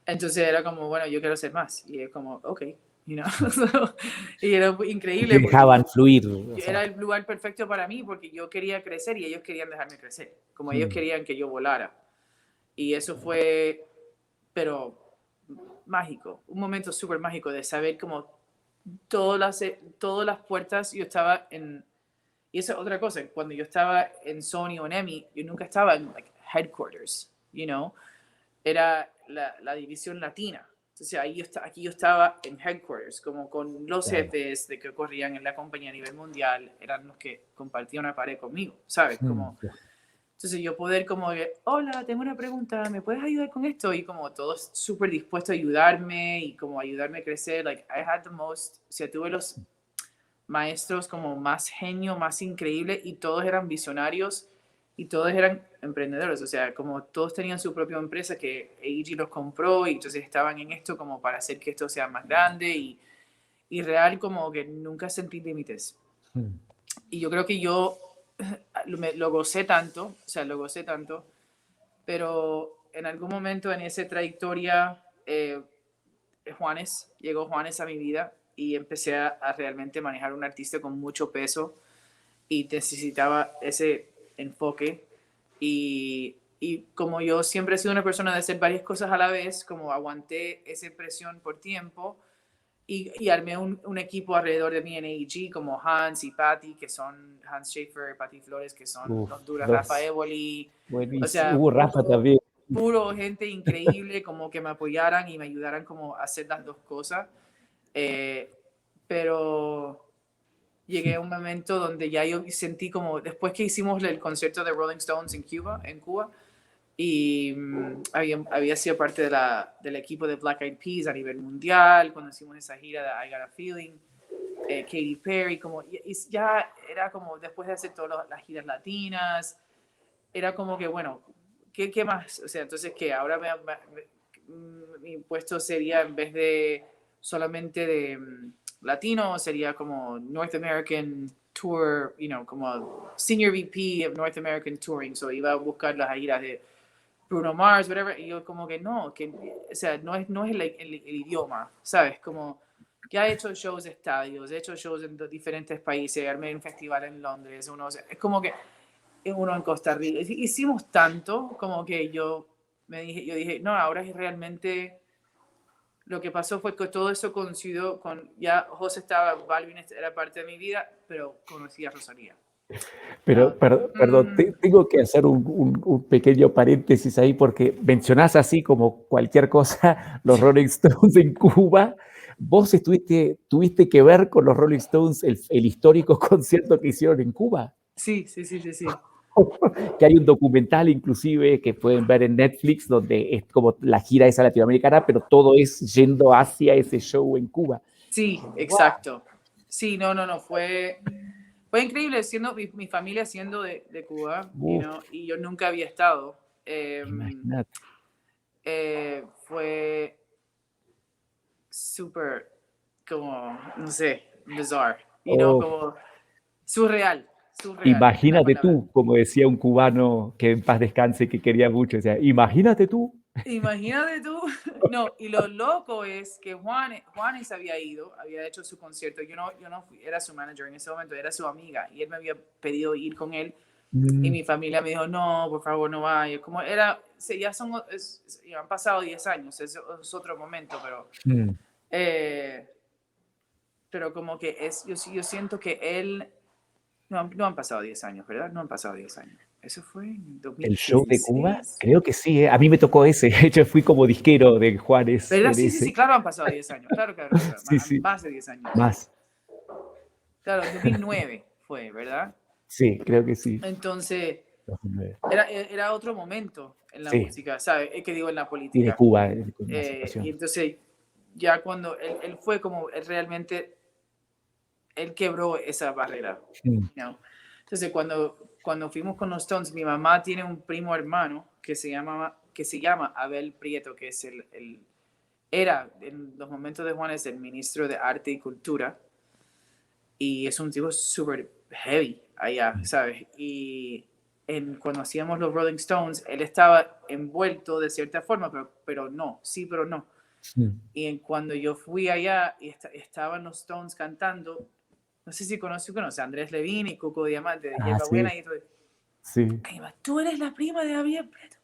Entonces era como, bueno, yo quiero hacer más. Y es como, ok, you know. So, y era Y increíble te porque dejaban fluir. O era sea, el lugar perfecto para mí porque yo quería crecer y ellos querían dejarme crecer, como ellos mm, querían que yo volara. Y eso fue, pero mágico, un momento súper mágico de saber como todas las puertas yo estaba en. Y esa es otra cosa, cuando yo estaba en Sony o en Emmy, yo nunca estaba en like, headquarters, you know, era la división latina. Entonces ahí aquí yo estaba en headquarters, como con los claro. jefes de que corrían en la compañía a nivel mundial, eran los que compartían una pared conmigo, ¿sabes? Mm, Como, entonces yo poder como, hola, tengo una pregunta, ¿me puedes ayudar con esto? Y como todos súper dispuestos a ayudarme y como ayudarme a crecer, like I had the most, o sea, tuve los maestros como más genio, más increíble y todos eran visionarios y todos eran emprendedores, o sea, como todos tenían su propia empresa que AEG los compró y entonces estaban en esto como para hacer que esto sea más grande y real como que nunca sentí límites. mm. Y yo creo que yo lo gocé tanto, o sea, lo gocé tanto, pero en algún momento en esa trayectoria llegó Juanes a mi vida y empecé a realmente manejar un artista con mucho peso y necesitaba ese enfoque y como yo siempre he sido una persona de hacer varias cosas a la vez, como aguanté esa presión por tiempo y armé un equipo alrededor de mí en AEG como Hans y Patty, que son Hans Schaefer, Patty Flores, que son Uf, los duras, Rafa dos. Evoli, o Buenísimo. sea, Rafa también. puro gente increíble como que me apoyaran y me ayudaran como a hacer las dos cosas. Eh, pero llegué a un momento donde ya yo sentí como, después que hicimos el concierto de Rolling Stones en Cuba y había sido parte del equipo de Black Eyed Peas a nivel mundial, cuando hicimos esa gira de I Got a Feeling, Katy Perry, como, y ya era como, después de hacer todas las giras latinas, era como que, bueno, ¿qué más? O sea, entonces, ¿qué? Ahora mi puesto sería, en vez de solamente de latino, sería como North American Tour, you know, como Senior VP of North American Touring. So iba a buscar las giras de Bruno Mars, whatever. Y yo como que no, o sea, no es el idioma, ¿sabes? Como ya he hecho shows de estadios, he hecho shows en diferentes países, armé un festival en Londres, o sea, es como que uno en Costa Rica. Hicimos tanto como que yo dije, no, ahora es realmente lo que pasó fue que todo eso coincidió con, ya José estaba, Balvin era parte de mi vida, pero conocí a Rosalía. Pero, ¿No? perdón, tengo que hacer un pequeño paréntesis ahí porque mencionás así como cualquier cosa los Rolling Stones en Cuba. ¿Vos tuviste que ver con los Rolling Stones el histórico concierto que hicieron en Cuba? Sí, sí, sí, sí, sí. Que hay un documental inclusive que pueden ver en Netflix donde es como la gira esa latinoamericana, pero todo es yendo hacia ese show en Cuba. Sí, exacto. Sí, no, fue increíble siendo mi familia siendo de Cuba, you Uf, know, y yo nunca había estado. imagínate. Fue súper, como, no sé, bizarre, you know, Oh, como surreal, es la imagínate palabra. tú, como decía un cubano que en paz descanse que quería mucho, o sea, imagínate tú. Imagínate tú. No, y lo loco es que Juanes había ido, había hecho su concierto. Yo no fui, era su manager en ese momento, era su amiga, y él me había pedido ir con él. Y Mm, mi familia me dijo, no, por favor, no vayas. Como era, ya han pasado 10 años, es otro momento, mm. eh, pero como que yo siento que él, no han pasado 10 años, ¿verdad? No han pasado 10 años. Eso fue en El show de Cuba, 2016. creo que sí, ¿eh? A mí me tocó ese, de hecho fui como disquero de Juárez ¿Verdad? en Sí, sí, sí, ese. claro, han pasado 10 años. Claro, Sí, sí, más de 10 años. más. Claro, en 2009 fue, ¿verdad? Sí, creo que sí. Entonces, 2009. era otro momento en la Sí, música, ¿sabes? Es que digo, en la y de política. Cuba, con la Y situación. entonces, ya cuando él fue como, él realmente, él quebró esa barrera, Mm, ¿no? Entonces, cuando fuimos con los Stones, mi mamá tiene un primo hermano que se llama Abel Prieto, que es era en los momentos de Juanes el ministro de Arte y Cultura, y es un tipo súper heavy allá, mm. ¿sabes? Y cuando hacíamos los Rolling Stones, él estaba envuelto de cierta forma, pero no, sí, pero no. Y cuando yo fui allá y estaban los Stones cantando, no sé si conoce a Andrés Levine y Coco Diamante de Hierba sí, Buena, y sí. tú eres la prima de Javier Prieto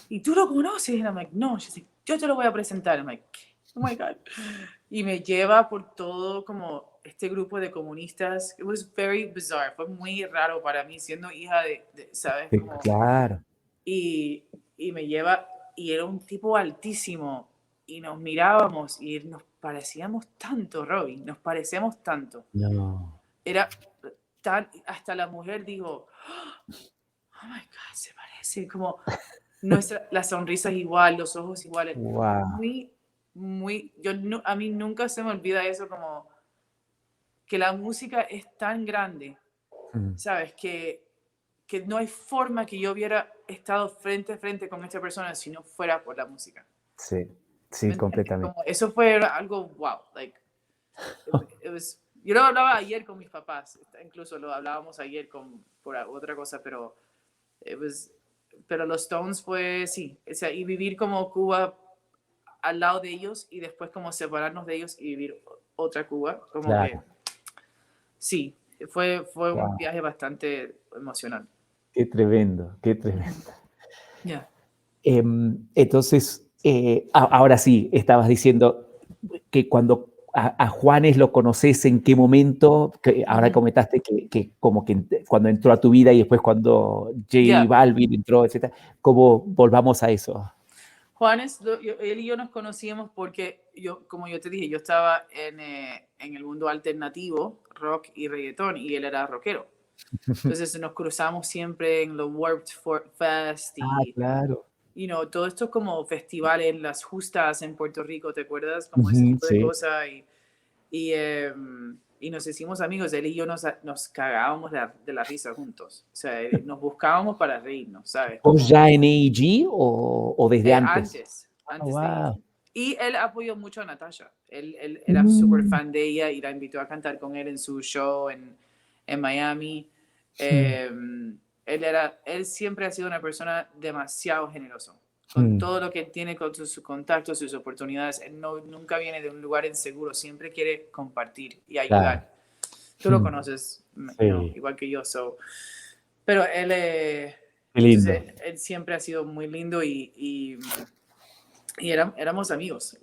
y tú lo conoces. Y I'm like, no, yo te lo voy a presentar. I'm like, oh my God. Y me lleva por todo como este grupo de comunistas. It was very bizarre. Fue muy raro para mí siendo hija ¿sabes? Sí, Como, claro. y me lleva, y era un tipo altísimo, y nos mirábamos y nos parecíamos tanto, Robin, nos parecemos tanto. No. Era tan, hasta la mujer dijo, oh my God, se parece, como la sonrisa es igual, los ojos iguales. Wow. A mí nunca se me olvida eso, como que la música es tan grande, ¿sabes? Que no hay forma que yo hubiera estado frente a frente con esta persona si no fuera por la música. Sí, ¿Me sí, entiendes? completamente. Como eso fue algo wow. Like, yo lo hablaba ayer con mis papás, incluso lo hablábamos ayer por otra cosa, pero pero los Stones fue, sí, o sea, y vivir como Cuba al lado de ellos y después como separarnos de ellos y vivir otra Cuba, como que Claro. sí, fue un Wow. viaje bastante emocional. Qué tremendo, qué tremendo. Yeah. Entonces, ahora sí, estabas diciendo que cuando a Juanes lo conoces, ¿en qué momento? Que ahora comentaste que como que cuando entró a tu vida y después cuando J Yeah. Balvin entró, etcétera. ¿Cómo volvamos a eso? Juanes, él y yo nos conocíamos porque como yo te dije, yo estaba en el mundo alternativo, rock y reggaetón, y él era rockero. Entonces nos cruzamos siempre en los Warped Fest Ah, y, claro. todo esto como festivales, las justas en Puerto Rico, ¿te acuerdas? Como ese tipo de Sí. cosas. Y nos hicimos amigos, él y yo nos cagábamos de la risa juntos. O sea, nos buscábamos para reírnos, ¿sabes? ¿Vos Como, ya en AEG o desde antes? Ah, antes de wow. ir. Y él apoyó mucho a Natasha. Él era súper Mm, fan de ella y la invitó a cantar con él en su show en Miami. mm, Él siempre ha sido una persona demasiado generoso. Con mm. todo lo que tiene, con sus contactos, sus oportunidades, él nunca viene de un lugar inseguro, siempre quiere compartir y Claro. ayudar. Tú lo conoces, Sí. igual que yo. Pero Qué entonces lindo. él siempre ha sido muy lindo y éramos amigos,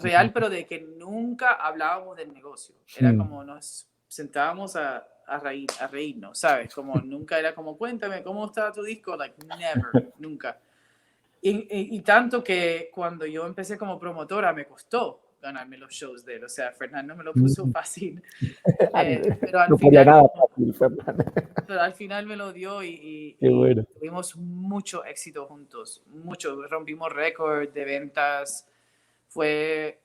real, pero de que nunca hablábamos del negocio. Era Mm. como nos sentábamos a reírnos, ¿sabes? Como nunca era como, cuéntame, ¿cómo está tu disco? Like, never, nunca. Y tanto que cuando yo empecé como promotora me costó ganarme los shows de él. O sea, Fernando me lo puso Mm. fácil. Ah, Pero al no ponía final, nada como, fácil, Fernanda. pero al final me lo dio Qué bueno. tuvimos mucho éxito juntos, mucho, rompimos récord de ventas, fue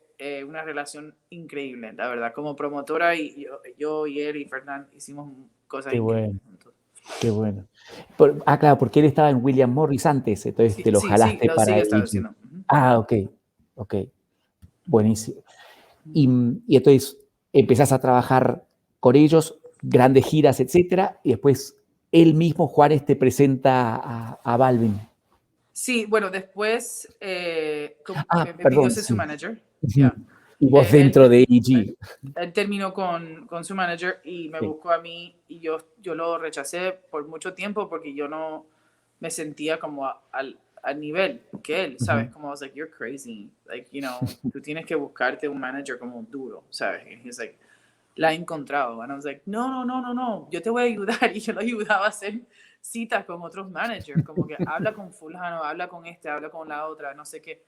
una relación increíble, la verdad, como promotora y yo y él y Fernán hicimos cosas Qué bueno, increíbles juntos. qué bueno. Claro, porque él estaba en William Morris antes, entonces Sí, te lo sí, sí, jalaste lo para sigue estando AEG. haciendo. Ah, ok, ok, buenísimo. Y entonces empezás a trabajar con ellos, grandes giras, etcétera, y después él mismo, Juárez, te presenta a Balvin. Sí, bueno, después Ah, me pidió perdón, ser su sí. manager, Ujú. ya. Y vos Él, dentro de él- AEG. él terminó con su manager y me Sí. buscó a mí y yo lo rechacé por mucho tiempo porque yo no me sentía como al nivel que él, ¿sabes? Ujú. Como, I was like, you're crazy. Like, tú tienes que buscarte un manager como duro, ¿sabes? And he's like, la he encontrado. And I was like, no, no, no, no, no, yo te voy a ayudar. Y yo lo ayudaba a hacer citas con otros managers, como que habla con fulano, habla con este, habla con la otra, no sé qué.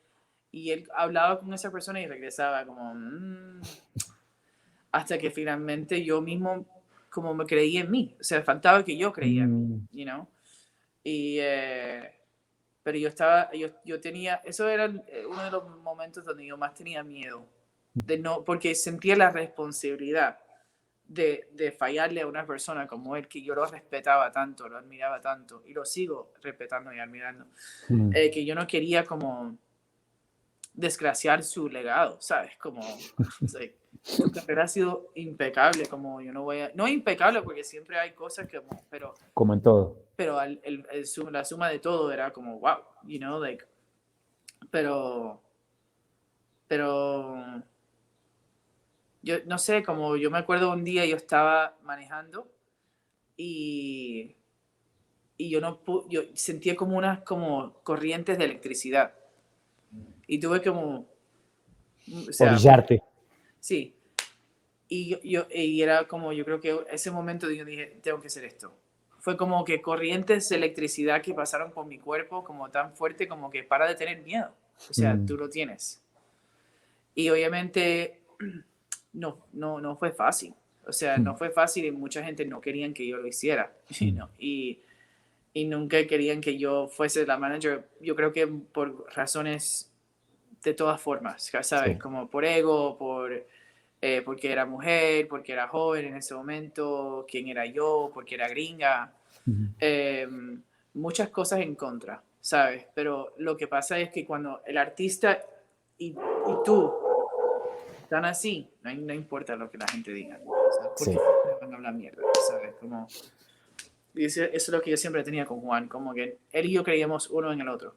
Y él hablaba con esa persona y regresaba como, hasta que finalmente yo mismo como me creí en mí. O sea, faltaba que yo creía en mí, Mm, you know. Y, pero yo tenía, eso era uno de los momentos donde yo más tenía miedo, de no, porque sentía la responsabilidad de fallarle a una persona como él, que yo lo respetaba tanto, lo admiraba tanto, y lo sigo respetando y admirando, mm. que yo no quería como desgraciar su legado, ¿sabes? Como, tu carrera ha sido impecable, como yo no voy a, no impecable porque siempre hay cosas que, Como en todo. pero la suma de todo era como, wow, like, pero, pero, yo no sé, como yo me acuerdo un día yo estaba manejando y, y yo no yo sentía como unas como corrientes de electricidad y tuve como, o sea, Orillarte. sí, y era como, yo creo que ese momento yo dije, tengo que hacer esto. Fue como que corrientes de electricidad que pasaron por mi cuerpo como tan fuerte como que para de tener miedo. O sea, tú lo tienes. Y obviamente no fue fácil. O sea, no fue fácil y mucha gente no querían que yo lo hiciera. Y nunca querían que yo fuese la manager. Yo creo que por razones de todas formas, ¿sabes? Sí. Como por ego, porque era mujer, porque era joven en ese momento, quién era yo, porque era gringa. Eh, Muchas cosas en contra, ¿sabes? Pero lo que pasa es que cuando el artista y tú están así, no importa lo que la gente diga, ¿sabes? Porque Sí. siempre van a hablar mierda, ¿sabes? Como, y eso es lo que yo siempre tenía con Juan, como que él y yo creíamos uno en el otro.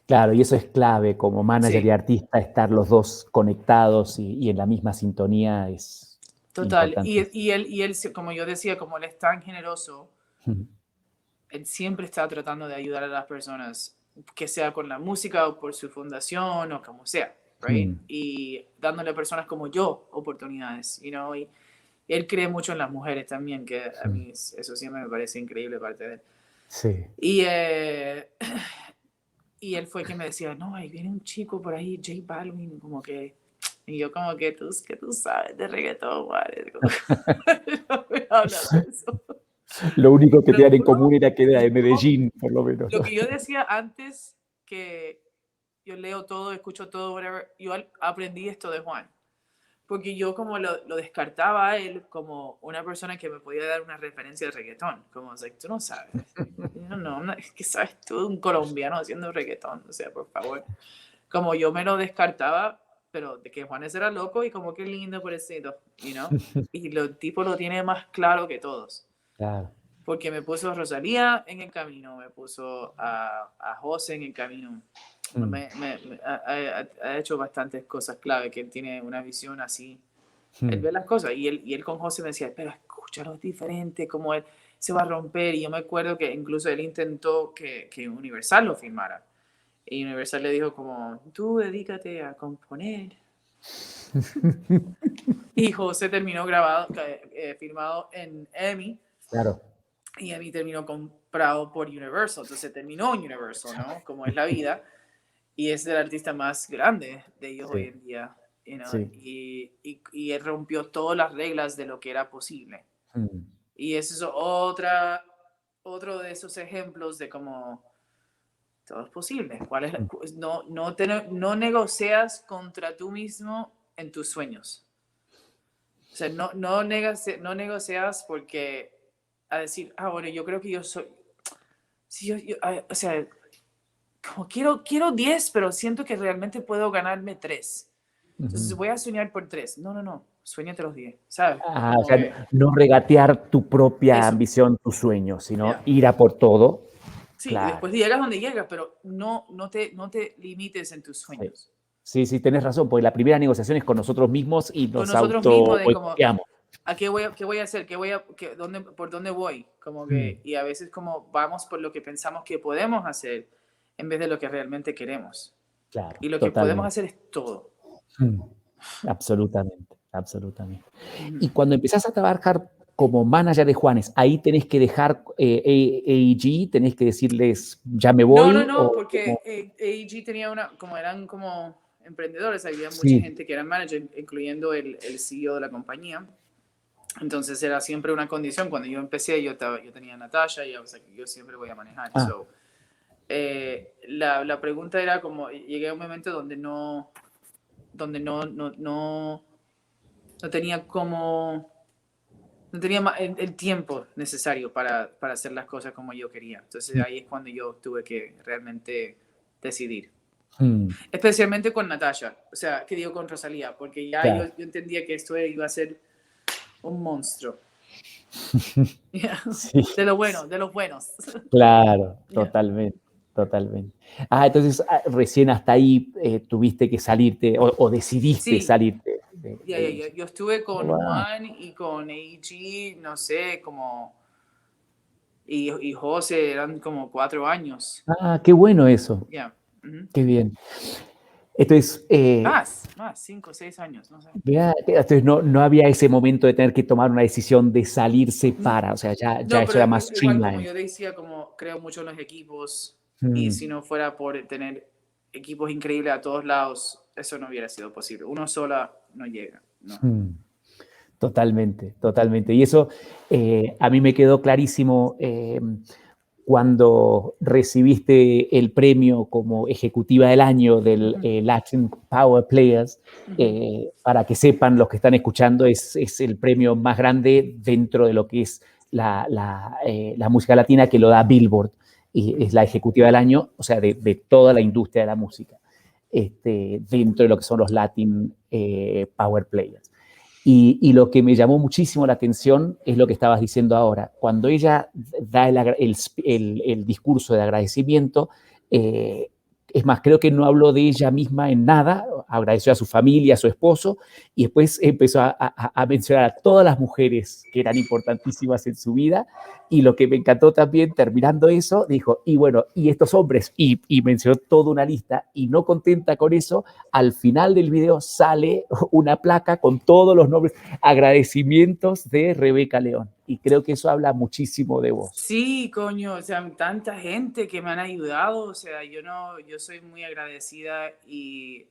Claro, y eso es clave como manager y Sí, artista, estar los dos conectados y en la misma sintonía es total. importante. Y él, como yo decía, como él es tan generoso, él siempre está tratando de ayudar a las personas, que sea con la música o por su fundación o como sea, right? Y dándole a personas como yo oportunidades, y él cree mucho en las mujeres también, que a mí eso siempre me parece increíble parte de él. Sí. Y, y él fue que me decía, no, ahí viene un chico por ahí, J Balvin, como que, y yo como que tú sabes de reggaetón, ¿vale? Como, no me hablas de eso. Lo único que Te lo tenían en juro, común era que era de yo Medellín, por lo menos, lo ¿no? que yo decía antes, que yo leo todo, escucho todo, whatever, yo aprendí esto de Juan. Porque yo como lo descartaba a él como una persona que me podía dar una referencia de reggaetón. Como, o sea, tú no sabes. No, es que sabes tú, un colombiano haciendo reggaetón. O sea, por favor. Como yo me lo descartaba, pero de que Juanes era loco y como que lindo, pobrecito, Y el tipo lo tiene más claro que todos. Claro. Porque me puso a Rosalía en el camino, me puso a José en el camino. Ha hecho bastantes cosas clave, que él tiene una visión así. Él ve las cosas y él con José me decía, pero escúchalo, es diferente, como él se va a romper. Y yo me acuerdo que incluso él intentó que Universal lo firmara. Y Universal le dijo como, tú dedícate a componer. Y José terminó firmado en EMI. Claro. Y EMI terminó comprado por Universal. Entonces terminó Universal, ¿no? Como es la vida. Y es el artista más grande de ellos hoy Sí, en día. sí. Y él rompió todas las reglas de lo que era posible. Mm, Y eso es otro de esos ejemplos de cómo todo es posible. mm. No negocias contra tú mismo en tus sueños. O sea, no negocias porque a decir, bueno, yo creo que yo soy, sí, o sea, como quiero 10, pero siento que realmente puedo ganarme 3. Entonces Ujú. voy a soñar por 3. No. Sueñate los 10, ¿sabes? O Como sea, que no regatear tu propia eso, ambición, tu sueño, sino ya. ir a por todo. Sí, y Claro. después llegas donde llegas, pero no te limites en tus Sí, sueños. sí, sí, tenés razón, porque la primera negociación es con nosotros mismos y Con nos nosotros mismos de como, auto-boicoteamos. ¿qué voy a hacer? ¿Por dónde voy? Como Mm, que, y a veces como vamos por lo que pensamos que podemos hacer en vez de lo que realmente queremos. claro, Y lo que podemos totalmente. hacer es todo. Mm, absolutamente, absolutamente. Ujú. Y cuando empezás a trabajar como manager de Juanes, ahí tenés que dejar AEG, tenés que decirles, ya me voy, No, o como, porque AEG tenía como eran como emprendedores, había mucha sí, gente que era manager, incluyendo el CEO de la compañía. Entonces era siempre una condición. Cuando yo empecé, yo tenía a Natasha y yo siempre voy a manejar. ah, So, la pregunta era como, llegué a un momento donde no tenía como, no tenía el tiempo necesario para hacer las cosas como yo quería. Entonces ahí es cuando yo tuve que realmente decidir. Mm, especialmente con Natasha, o sea, que digo con Rosalía, porque ya yo, claro. yo entendía que esto iba a ser un monstruo. Yeah. Sí, De lo sí, bueno, de los buenos. claro, Yeah. totalmente, totalmente. Entonces recién hasta ahí tuviste que salirte o decidiste Sí, salirte ya, de ya, ella. ya. Yo estuve Oh, con wow. Juan y con AG, no sé, como, y José, eran como 4 años. Qué bueno eso, Ya. Ujú. qué bien. Entonces, Más, 5 o 6 años, no sé. vea, entonces no había ese momento de tener que tomar una decisión de salirse N- para, o sea, ya No, eso pero era más igual como streamlined. yo decía, como creo mucho en los equipos y si Mm, no fuera por tener equipos increíbles a todos lados, eso no hubiera sido posible. Uno sola no llega, no. mm. Totalmente, totalmente. Y eso a mí me quedó clarísimo cuando recibiste el premio como ejecutiva del año del Ujú, Latin Power Players. ujú. Para que sepan los que están escuchando, es el premio más grande dentro de lo que es la música latina que lo da Billboard. Y es Ujú. la ejecutiva del año, o sea, de toda la industria de la música, dentro de lo que son los Latin Power Players. Y lo que me llamó muchísimo la atención es lo que estabas diciendo ahora. Cuando ella da el discurso de agradecimiento, eh, es más, creo que no habló de ella misma en nada, agradeció a su familia, a su esposo, y después empezó a mencionar a todas las mujeres que eran importantísimas en su vida, y lo que me encantó también, terminando eso, dijo, y bueno, y estos hombres, y mencionó toda una lista, y no contenta con eso, al final del video sale una placa con todos los nombres, agradecimientos de Rebeca León. Y creo que eso habla muchísimo de vos. Sí, coño, o sea, tanta gente que me han ayudado, o sea, yo no, yo soy muy agradecida y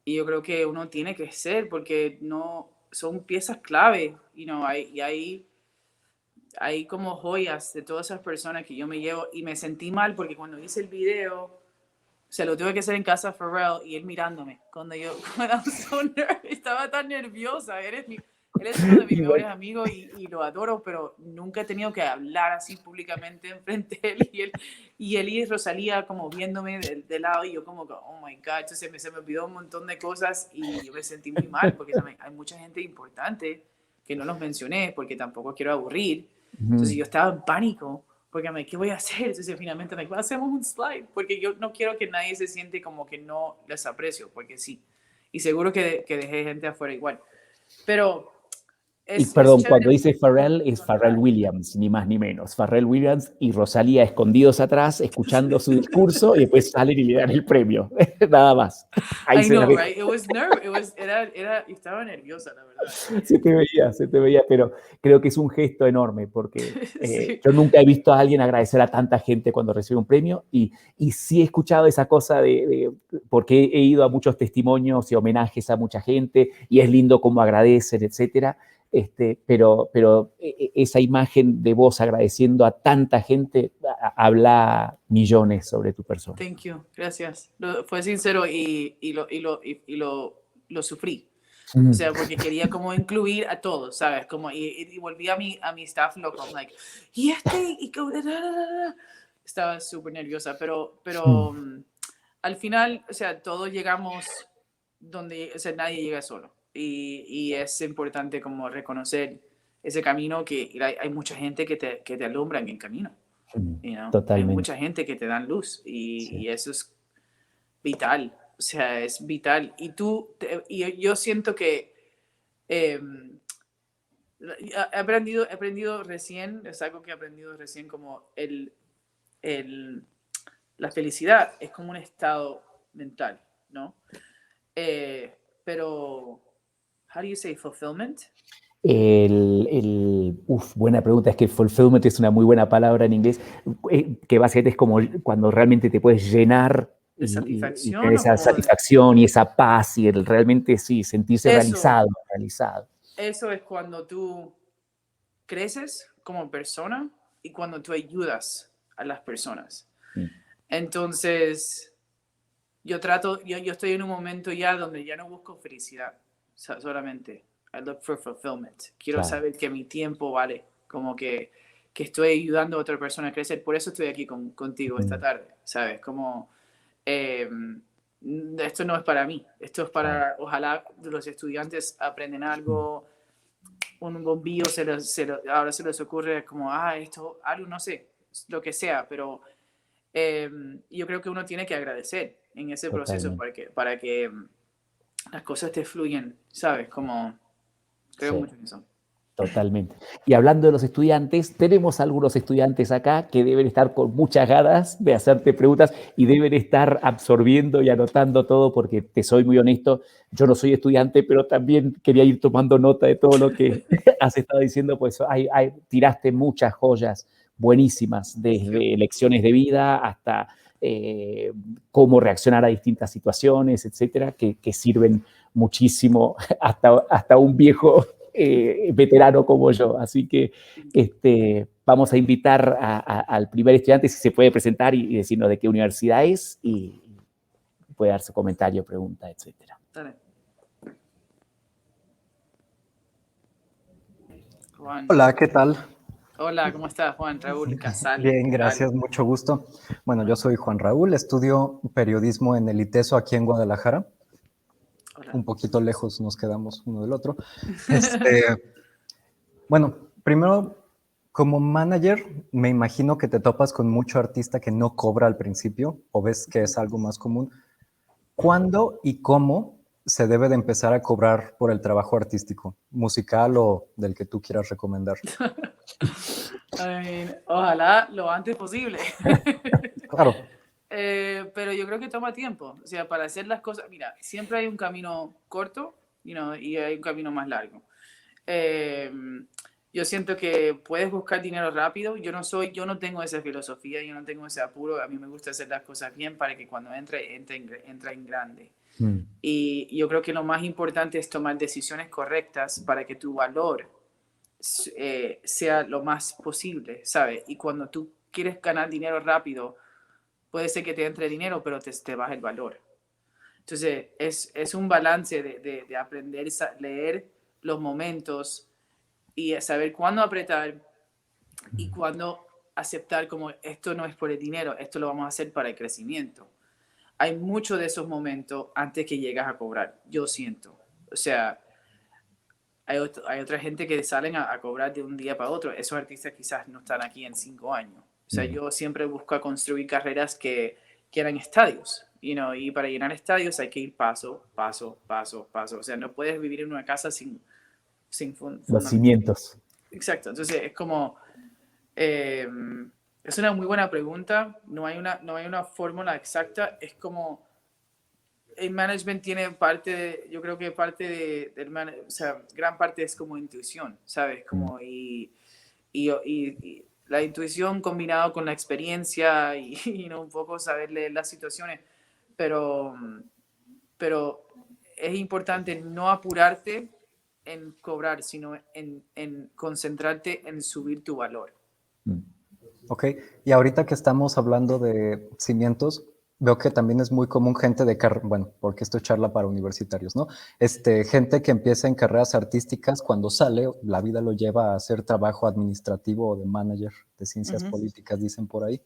yo creo que uno tiene que ser porque no, son piezas clave, y hay como joyas de todas esas personas que yo me llevo y me sentí mal porque cuando hice el video, o sea, lo tuve que hacer en casa de Pharrell y él mirándome. Cuando yo estaba tan nerviosa. Él es uno de mis Igual. mejores amigos y lo adoro, pero nunca he tenido que hablar así públicamente enfrente de él. Y él y Rosalía como viéndome de lado y yo como, que, oh my God. Entonces se me olvidó un montón de cosas y yo me sentí muy mal porque hay mucha gente importante que no los mencioné porque tampoco quiero aburrir. Entonces yo estaba en pánico porque ¿qué voy a hacer? Entonces finalmente hacemos un slide, porque yo no quiero que nadie se siente como que no les aprecio, porque sí. Y seguro que dejé gente afuera igual. Pero Y es perdón, cuando chévere dice Pharrell es Pharrell encontrar. Williams, ni más ni menos. Pharrell Williams y Rosalía escondidos atrás, escuchando su discurso y después salen y le dan el premio. Nada más. Ahí I se las know, dejo. right? Estaba nerviosa, la verdad. Se te veía, pero creo que es un gesto enorme porque Sí. yo nunca he visto a alguien agradecer a tanta gente cuando recibe un premio y sí he escuchado esa cosa porque he ido a muchos testimonios y homenajes a mucha gente y es lindo cómo agradecen, etcétera. Pero esa imagen de vos agradeciendo a tanta gente habla millones sobre tu persona. Thank you, gracias. Fue sincero lo sufrí. O Mm, sea, porque quería como incluir a todos, ¿sabes? Como, y volví a mi staff loco, I'm like, y estaba súper nerviosa, pero mm, al final, o sea, todos llegamos donde, o sea, nadie llega solo. Y es importante como reconocer ese camino que hay mucha gente que te alumbra en el camino, Hay totalmente. mucha gente que te dan luz Sí. y eso es vital, o sea, es vital. Y yo siento que eh, he aprendido recién, es algo que he aprendido recién, como el, la felicidad es como un estado mental, ¿no? Pero, how do you say fulfillment? Buena pregunta, es que fulfillment es una muy buena palabra en inglés, que básicamente es como cuando realmente te puedes llenar ¿De y tener satisfacción o esa como satisfacción y esa paz y realmente sí, sentirse eso? realizado, realizado. Eso es cuando tú creces como persona y cuando tú ayudas a las personas. Mm, Entonces, yo estoy en un momento ya donde ya no busco felicidad solamente. I look for fulfillment. Quiero claro. saber que mi tiempo vale, como que estoy ayudando a otra persona a crecer. Por eso estoy aquí contigo esta Mm, tarde, ¿sabes? Como, eh, esto no es para mí, esto es para, ojalá los estudiantes aprenden algo, un bombillo ahora se les ocurre como, esto, algo, no sé, lo que sea, pero yo creo que uno tiene que agradecer en ese proceso Totalmente. para que las cosas te fluyen, ¿sabes? Como, creo Sí. mucho en eso. Totalmente. Y hablando de los estudiantes, tenemos algunos estudiantes acá que deben estar con muchas ganas de hacerte preguntas y deben estar absorbiendo y anotando todo porque te soy muy honesto, yo no soy estudiante, pero también quería ir tomando nota de todo lo que has estado diciendo, pues tiraste muchas joyas buenísimas, desde lecciones de vida hasta cómo reaccionar a distintas situaciones, etcétera, que sirven muchísimo hasta un viejo veterano como yo. Así que vamos a invitar al primer estudiante si se puede presentar y decirnos de qué universidad es y puede dar su comentario, pregunta, etcétera. Dale. Juan. Hola, ¿qué tal? Hola, ¿cómo estás, Juan? Raúl Casal. Bien, ¿Qué tal? gracias, mucho gusto. Bueno, yo soy Juan Raúl, estudio periodismo en el ITESO aquí en Guadalajara. Hola. Un poquito lejos nos quedamos uno del otro. Este, bueno, primero, como manager, me imagino que te topas con mucho artista que no cobra al principio o ves que es algo más común. ¿Cuándo y cómo se debe de empezar a cobrar por el trabajo artístico, musical o del que tú quieras recomendar? Ojalá lo antes posible. Claro. Pero yo creo que toma tiempo. O sea, para hacer las cosas, mira, siempre hay un camino corto, y hay un camino más largo. Eh, yo siento que puedes buscar dinero rápido. Yo no tengo esa filosofía, yo no tengo ese apuro. A mí me gusta hacer las cosas bien para que cuando entre en grande. Y yo creo que lo más importante es tomar decisiones correctas para que tu valor sea lo más posible, ¿sabes? Y cuando tú quieres ganar dinero rápido, puede ser que te entre dinero, pero te baja el valor. Entonces, es un balance de aprender a leer los momentos y saber cuándo apretar y cuándo aceptar como esto no es por el dinero, esto lo vamos a hacer para el crecimiento. Hay muchos de esos momentos antes que llegas a cobrar, yo siento. O sea, hay otra gente que salen a cobrar de un día para otro. Esos artistas quizás no están aquí en 5 años. O sea, yo siempre busco construir carreras que quieran estadios. Y para llenar estadios hay que ir paso, paso, paso, paso. O sea, no puedes vivir en una casa sin Los fundamento. cimientos. Exacto. Entonces, es como... eh, es una muy buena pregunta. No hay una fórmula exacta. Es como el management tiene yo creo que parte o sea, gran parte es como intuición, ¿sabes? Como y la intuición combinado con la experiencia y un poco saber leer las situaciones, pero, pero es importante no apurarte en cobrar, sino en concentrarte en subir tu valor. Ok, y ahorita que estamos hablando de cimientos, veo que también es muy común gente de bueno, porque esto es charla para universitarios, ¿no? Gente que empieza en carreras artísticas, cuando sale, la vida lo lleva a hacer trabajo administrativo o de manager de ciencias políticas, dicen por ahí.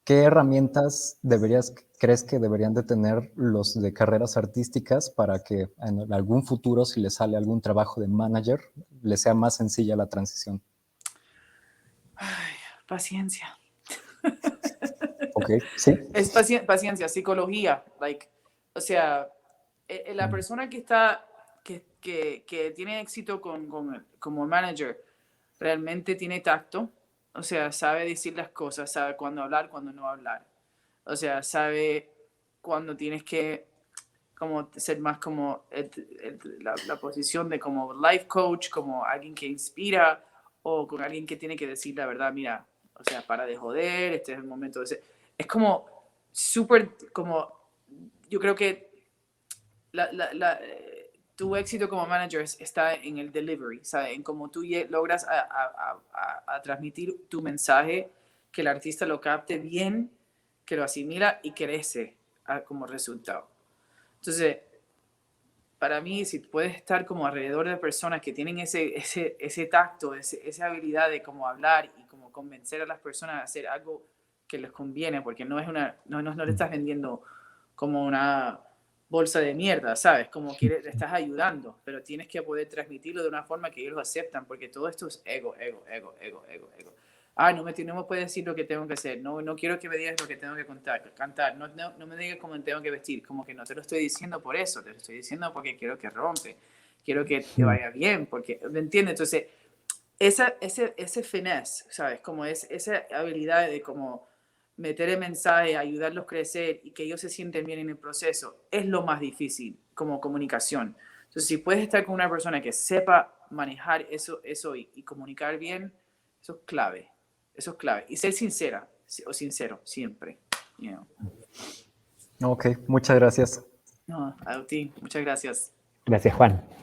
¿Qué herramientas crees que deberían de tener los de carreras artísticas para que en algún futuro, si les sale algún trabajo de manager, les sea más sencilla la transición? Ay, paciencia. Ok, sí. Es paciencia, psicología. O sea, la persona que tiene éxito como manager realmente tiene tacto. O sea, sabe decir las cosas, sabe cuándo hablar, cuándo no hablar. O sea, sabe cuándo tienes que como ser más como la posición de como life coach, como alguien que inspira o con alguien que tiene que decir la verdad, mira, o sea, para de joder, este es el momento de ser. Es como súper, como, yo creo que tu éxito como manager está en el delivery, ¿sabes? En cómo tú logras a transmitir tu mensaje, que el artista lo capte bien, que lo asimila y crece como resultado. Entonces, para mí, si puedes estar como alrededor de personas que tienen ese tacto, esa habilidad de como hablar y como convencer a las personas a hacer algo que les conviene, porque no le estás vendiendo como una bolsa de mierda, ¿sabes? Como que le estás ayudando, pero tienes que poder transmitirlo de una forma que ellos lo aceptan, porque todo esto es ego. No me puedes decir lo que tengo que hacer, no quiero que me digas lo que tengo que cantar, no me digas cómo tengo que vestir, como que no te lo estoy diciendo por eso, te lo estoy diciendo porque quiero que rompe, quiero que te vaya bien, porque, ¿me entiendes? Entonces, ese finesse, ¿sabes? Como esa habilidad de como meter el mensaje, ayudarlos a crecer y que ellos se sienten bien en el proceso, es lo más difícil como comunicación. Entonces, si puedes estar con una persona que sepa manejar eso y comunicar bien, eso es clave. Eso es clave. Y ser sincera o sincero, siempre. You know. Ok, muchas gracias. No, a ti, muchas gracias. Gracias, Juan.